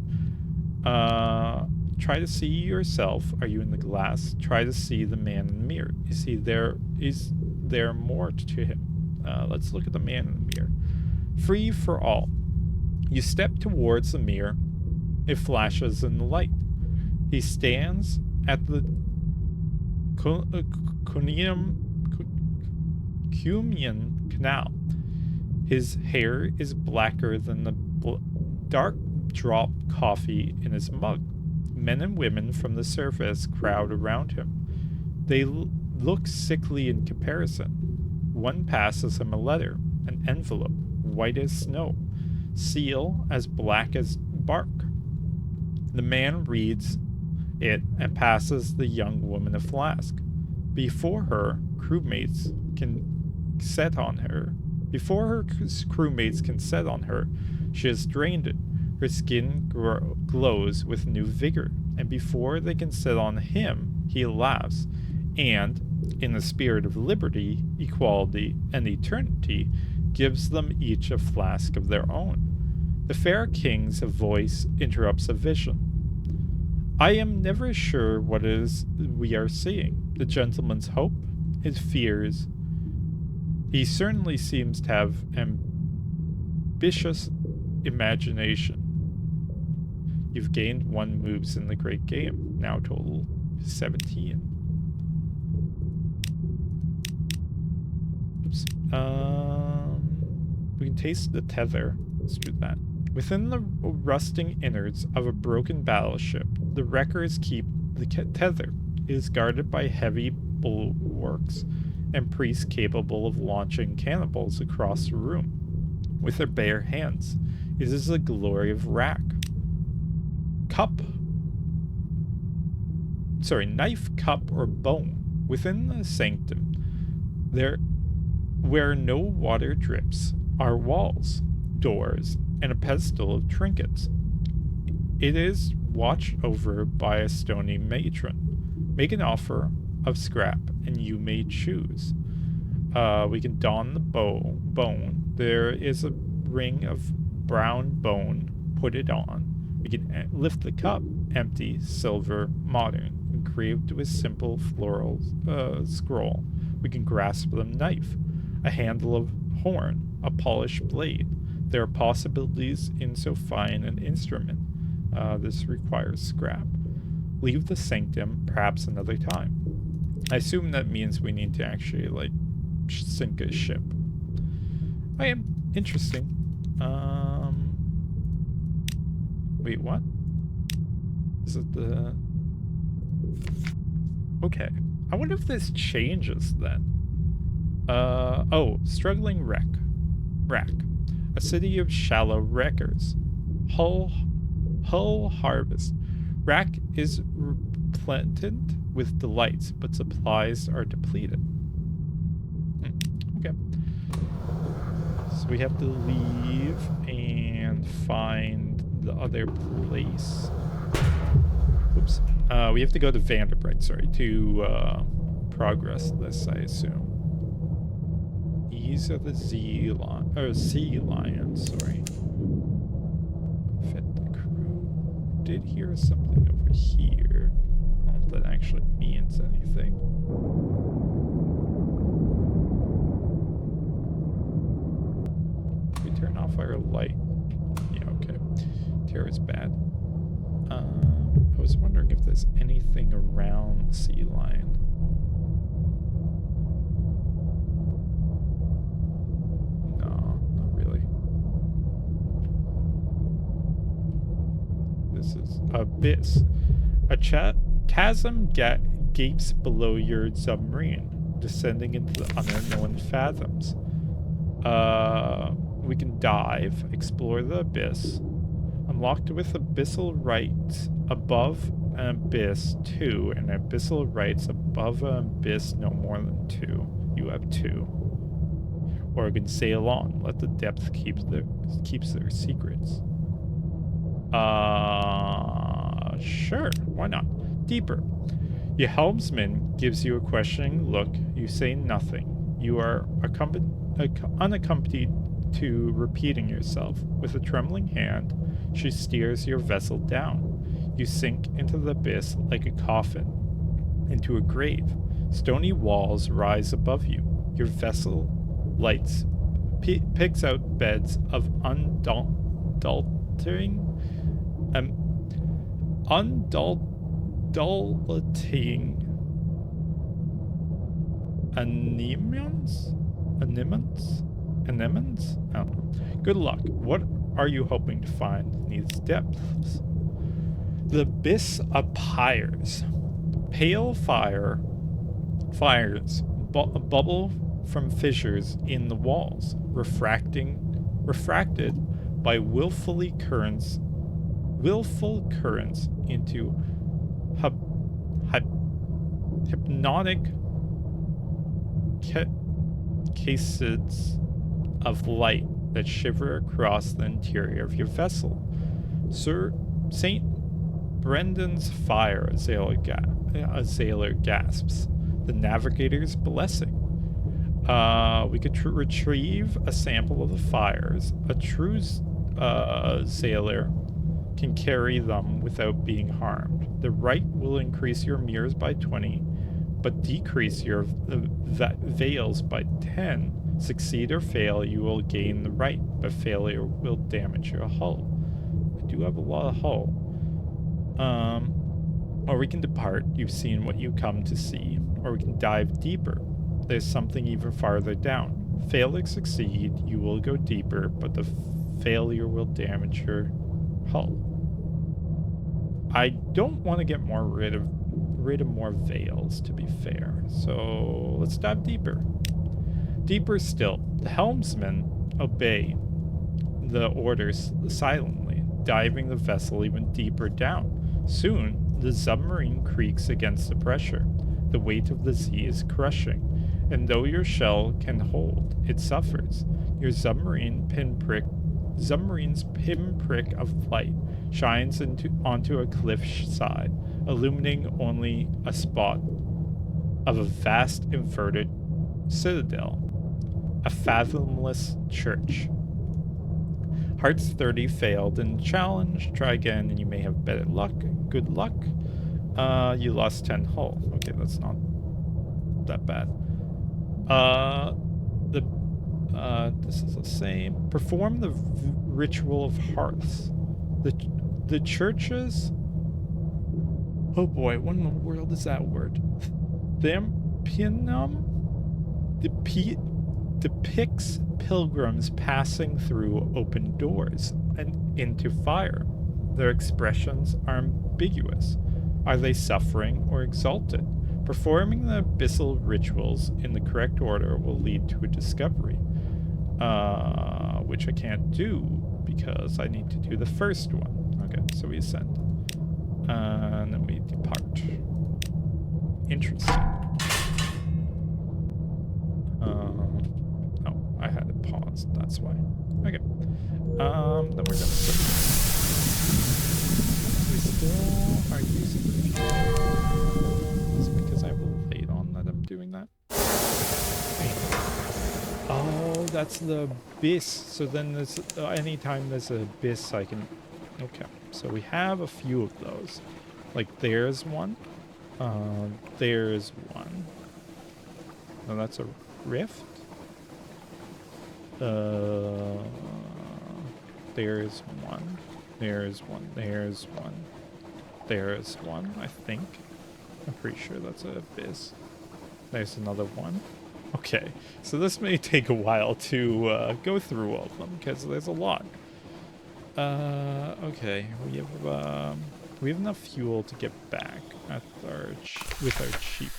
Try to see yourself. Are you in the glass? Try to see the man in the mirror. Is there more to him? Let's look at the man in the mirror. Free for all. You step towards the mirror. It flashes in the light. He stands at the Cumian Canal. His hair is blacker than the dark drop coffee in his mug. Men and women from the surface crowd around him. They look sickly in comparison. One passes him a letter, an envelope, white as snow, seal as black as bark. The man reads it and passes the young woman a flask. Before her crewmates can set on her, she has drained it. Her skin glows with new vigor, and before they can set on him, he laughs, and, in the spirit of liberty, equality, and eternity, gives them each a flask of their own. The fair king's voice interrupts a vision. I am never sure what it is we are seeing. The gentleman's hope, his fears. He certainly seems to have ambitious imagination. You've gained 1 moves in the great game, now total 17. Oops. We can taste the tether. Let's do that. Within the rusting innards of a broken battleship, the wreckers keep the tether. It is guarded by heavy bulwarks and priests capable of launching cannonballs across the room with their bare hands. It is the glory of Rack. Knife, cup, or bone. Within the sanctum, where no water drips, are walls, doors, and a pedestal of trinkets. It is watched over by a stony matron. Make an offer of scrap, and you may choose. We can don the bone. There is a ring of brown bone. Put it on. We can lift the cup. Empty, silver, modern, engraved with simple floral scroll. We can grasp the knife. A handle of horn. A polished blade. There are possibilities in so fine an instrument. This requires scrap. Leave the sanctum, perhaps another time. I assume that means we need to actually, like, sink a ship. Okay, interesting. Wait, what? Is it the... Okay. I wonder if this changes then. Oh, struggling wreck. Rack, a city of shallow wreckers. Hull harvest. Rack is replete with delights, but supplies are depleted. Okay. So we have to leave and find the other place. Oops. We have to go to Vanderbright, sorry, to progress this, I assume. These are the sea lions, sorry. Fed the crew. Did hear something over here. I don't know if that actually means anything. We turn off our light. Yeah, okay. Terror's bad. I was wondering if there's anything around the sea lion. No, not really. This is abyss. A chasm gapes below your submarine, descending into the unknown fathoms. We can dive, explore the abyss. Unlocked with abyssal rights above an abyss 2 and abyssal rights above an abyss no more than 2. You have 2. Or we can sail on. Let the depth keeps their secrets. Sure. Why not? Deeper. Your helmsman gives you a questioning look. You say nothing. You are unaccompanied to repeating yourself. With a trembling hand, she steers your vessel down. You sink into the abyss like a coffin, into a grave. Stony walls rise above you. Your vessel lights picks out beds of undulating anemones? I don't know. Good luck. What are you hoping to find in these depths? The abyss appears. Pale fires bubble from fissures in the walls, refracted by willful currents into hypnotic cases of light that shiver across the interior of your vessel. Sir St. Brendan's fire, a sailor gasps. The navigator's blessing. We could retrieve a sample of the fires. A true sailor can carry them without being harmed. The right will increase your mirrors by 20, but decrease your veils by 10. Succeed or fail, you will gain the right, but failure will damage your hull. I do have a lot of hull. Or we can depart. You've seen what you come to see. Or we can dive deeper. There's something even farther down. Fail or succeed, you will go deeper, but the failure will damage your hull. I don't want to get rid of more veils, to be fair. So let's dive deeper. Deeper still. The helmsmen obey the orders silently, diving the vessel even deeper down. Soon, the submarine creaks against the pressure. The weight of the sea is crushing, and though your shell can hold, it suffers. Your submarine's pinprick of light shines onto a cliff side, illuminating only a spot of a vast inverted citadel, a fathomless church. Hearts 30 failed in the challenge. Try again and you may have better luck. Good luck. You lost 10 hull. Okay, that's not that bad. This is the same. Perform the ritual of hearths. The churches. Oh boy, what in the world is that word? Thampianum depicts pilgrims passing through open doors and into fire. Their expressions are ambiguous. Are they suffering or exalted? Performing the abyssal rituals in the correct order will lead to a discovery. which I can't do because I need to do the first one. Okay, so we ascend. And then we depart. Interesting. Oh, I had it paused, that's why. Okay. Then we're gonna switch. We still are using fuel. Is it because I have a light on that I'm doing that? Oh, that's the abyss. So then there's anytime there's an abyss I can... Okay, so we have a few of those. Like there's one. There's one. No, that's a rift. There's one. There's one. There's one. There's one, I think. I'm pretty sure that's an abyss. There's another one. Okay, so this may take a while to go through all of them because there's a lot. Okay, we have enough fuel to get back at with our cheap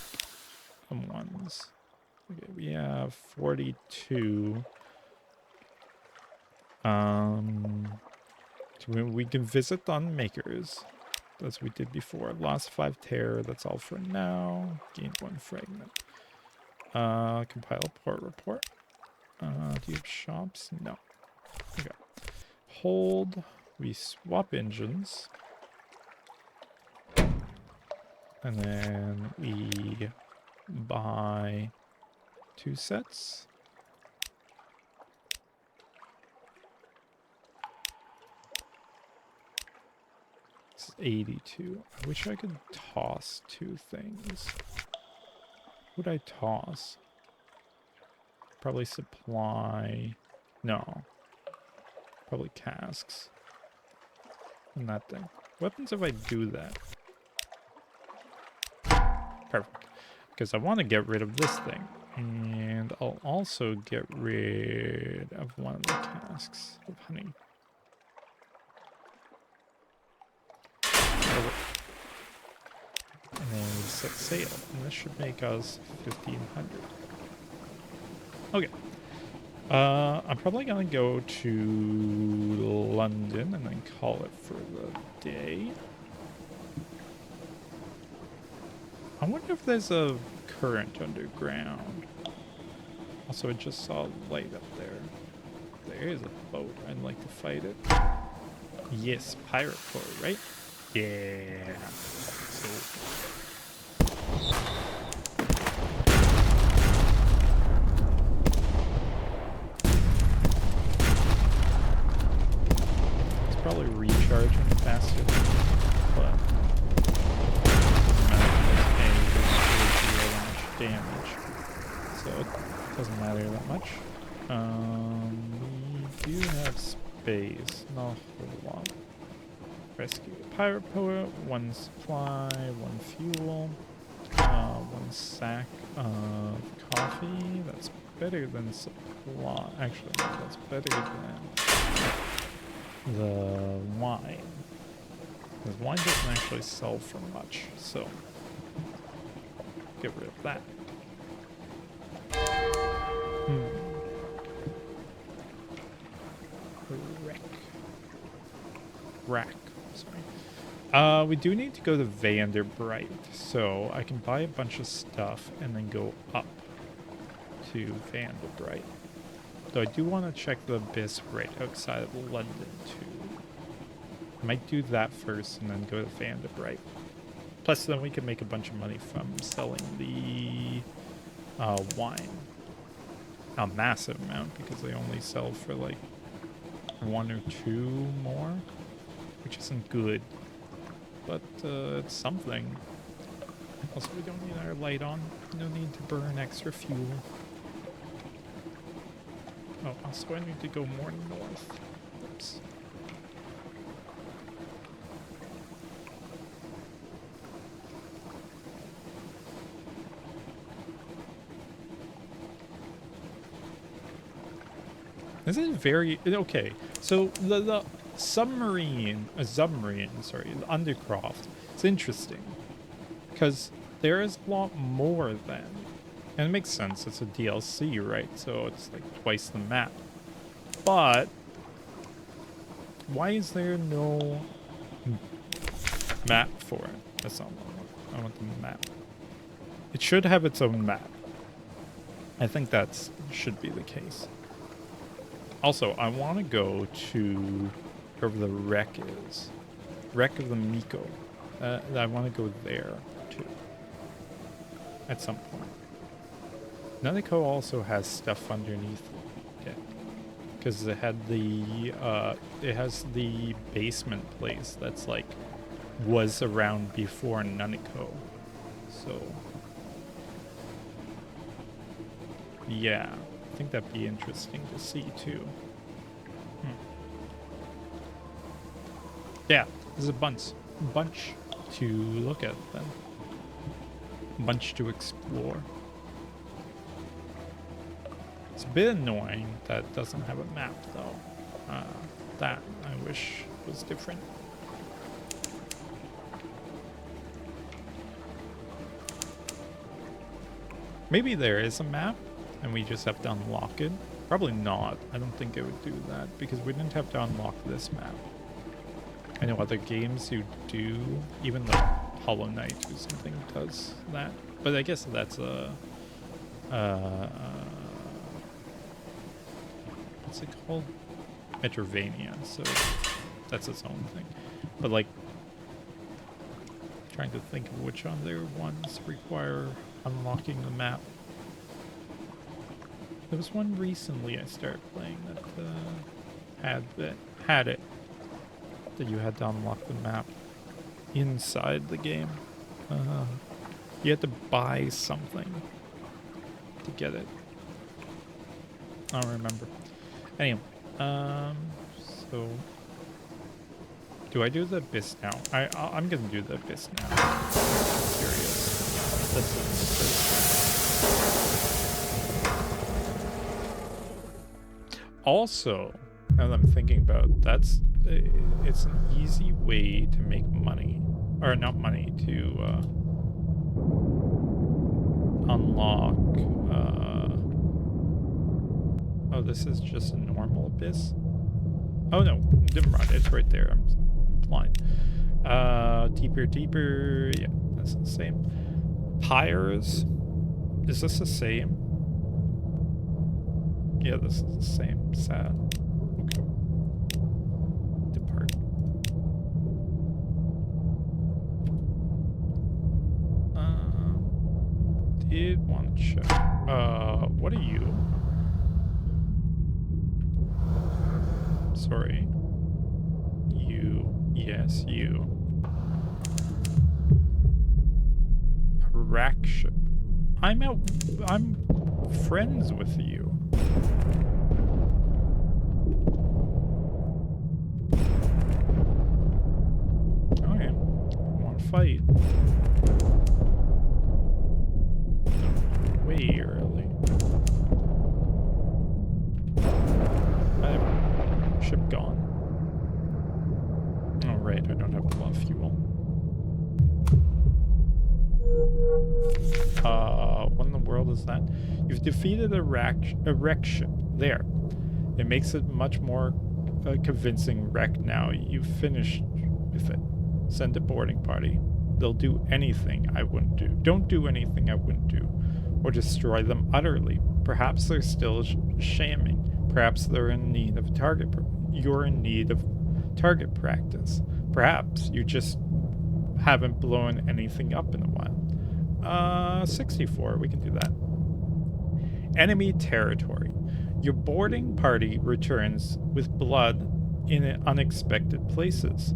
ones. Okay, we have 42. We can visit on makers, as we did before. Lost 5 terror. That's all for now. Gained 1 fragment. Compile port report. Do you have shops? No. Okay. Hold. We swap engines. And then we buy 2 sets. This is 82. I wish I could toss 2 things. What would I toss? Probably supply. No. Probably casks. And that thing. What happens if I do that? Perfect. Because I want to get rid of this thing. And I'll also get rid of one of the casks of honey. And then we set sail. And this should make us 1,500. Okay. I'm probably going to go to London and then call it for the day. I wonder if there's a current underground. Also, I just saw a light up there. There is a boat. I'd like to fight it. Yes, pirate port, right? Yeah. So... it's probably recharging faster, but... damage, so it doesn't matter that much. We do have space, not a whole lot. Rescue a pirate poet, 1 supply, 1 fuel, 1 sack of coffee. That's better than supply. Actually, that's better than the wine. Because wine doesn't actually sell for much, so get rid of that. Rack. Sorry. We do need to go to Vanderbright, so I can buy a bunch of stuff and then go up to Vanderbright. Though I do want to check the abyss right outside of London too. I might do that first and then go to Vanderbright. Plus, then we can make a bunch of money from selling the wine. A massive amount, because they only sell for like 1 or 2 more, which isn't good. But it's something. Also, we don't need our light on. No need to burn extra fuel. Oh, also I need to go more north. Oops. This is very... okay, so the submarine, the Undercroft, it's interesting. Because there is a lot more than... and it makes sense, it's a DLC, right? So it's like twice the map. But why is there no map for it? That's not what I want. I want the map. It should have its own map. I think that should be the case. Also, I want to go to wherever the wreck is. Wreck of the Miko. I want to go there, too. At some point. Nanako also has stuff underneath it. Because it had the, it has the basement place that's like, was around before Nanako. So, yeah, I think that'd be interesting to see too. Yeah, there's a bunch to look at then. A bunch to explore. It's a bit annoying that it doesn't have a map though. That I wish was different. Maybe there is a map and we just have to unlock it. Probably not. I don't think it would do that because we didn't have to unlock this map. I know other games who do, even like Hollow Knight or something does that. But I guess that's a, what's it called? Metroidvania, so that's its own thing. But like, trying to think of which other ones require unlocking the map. There was one recently I started playing that had it. That you had to unlock the map inside the game. You had to buy something to get it. I don't remember. Anyway, so do I do the abyss now? I'm gonna do the abyss now. I'm curious. That's the first. Also, now that I'm thinking about it, it's an easy way to make money, or not money, to unlock. Oh, this is just a normal abyss. Oh no, never mind. It's right there. I'm blind. Deeper. Yeah, that's the same. Pyres. Is this the same? Yeah, this is the same. Sad. Okay. Depart. Did want to check. What are you? Sorry. You. Yes, you. A rack ship. I'm friends with you. Okay. Want to fight? Way early. Ship gone. Oh right, I don't have a lot of fuel. What in the world is that? You've defeated a wreck ship. There. It makes it much more convincing wreck now. You've finished with it. Send a boarding party. They'll do anything I wouldn't do. Don't do anything I wouldn't do. Or destroy them utterly. Perhaps they're still shamming. Perhaps they're in need of you're in need of target practice. Perhaps you just haven't blown anything up in a while. 64, we can do that. Enemy territory. Your boarding party returns with blood in unexpected places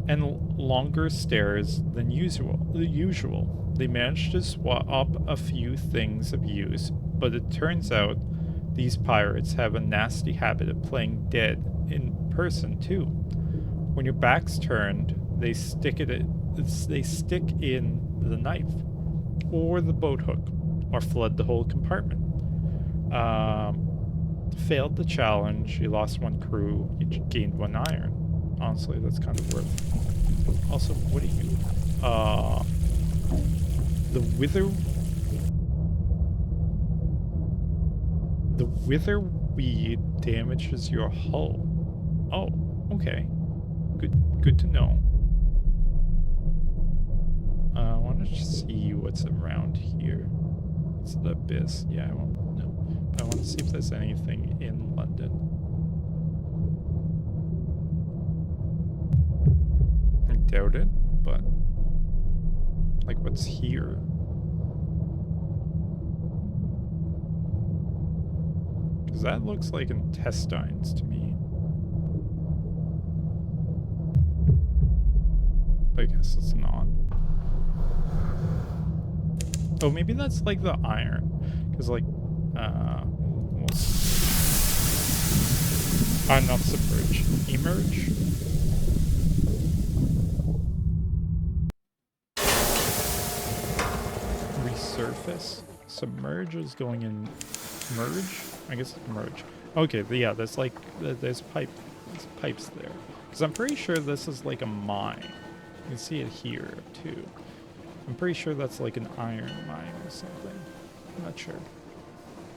and longer stares than usual. They managed to swap up a few things of use, but it turns out these pirates have a nasty habit of playing dead in person too. When your back's turned, they stick in the knife or the boat hook or flood the whole compartment. Failed the challenge, you lost one crew, you gained 1 iron. Honestly, that's kind of worth. Also, what are you? The We damages your hull. Oh, okay. Good to know. I want to see what's around here. It's the abyss. Yeah, I won't know. But I want to see if there's anything in London. I doubt it, but like what's here? Because that looks like intestines to me. But I guess it's not. Oh, maybe that's like the iron. Because like, we'll not submerge. Emerge? Resurface? Submerge is going in merge? I guess it's merge. Okay, but yeah, there's like, there's pipes there. Because I'm pretty sure this is like a mine. You can see it here too. I'm pretty sure that's like an iron mine or something. I'm not sure.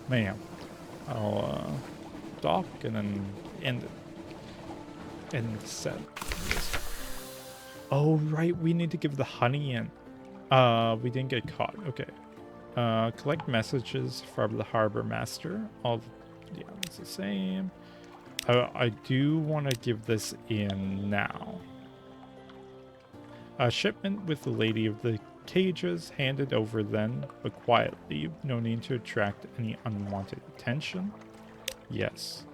But yeah, I'll dock and then end it. End the set. Oh right, we need to give the honey in. We didn't get caught. Okay. Collect messages from the harbor master. Yeah, it's the same. I do want to give this in now. A shipment with the lady of the cages, handed over then, but quietly. No need to attract any unwanted attention. Yes.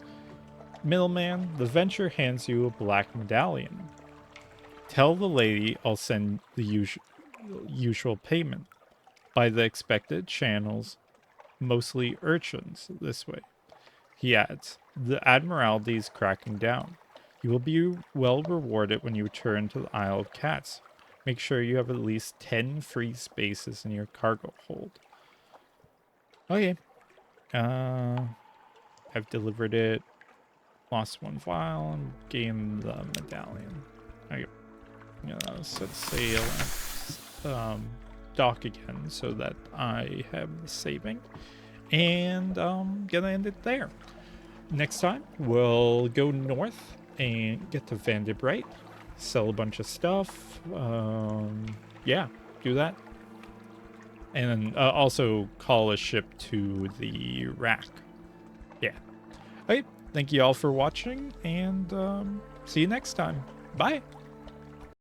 Middleman, the venture hands you a black medallion. Tell the lady I'll send the usual payment by the expected channels, mostly urchins this way. He adds, the Admiralty is cracking down. You will be well rewarded when you return to the Isle of Cats. Make sure you have at least 10 free spaces in your cargo hold. Okay. I've delivered it. Lost one file and gained the medallion. Okay. Set sail and dock again so that I have the saving. And gonna end it there. Next time, we'll go north and get to Vanderbright, sell a bunch of stuff. Yeah, do that. And then also call a ship to the rack. Yeah. Okay, thank you all for watching, and see you next time. Bye.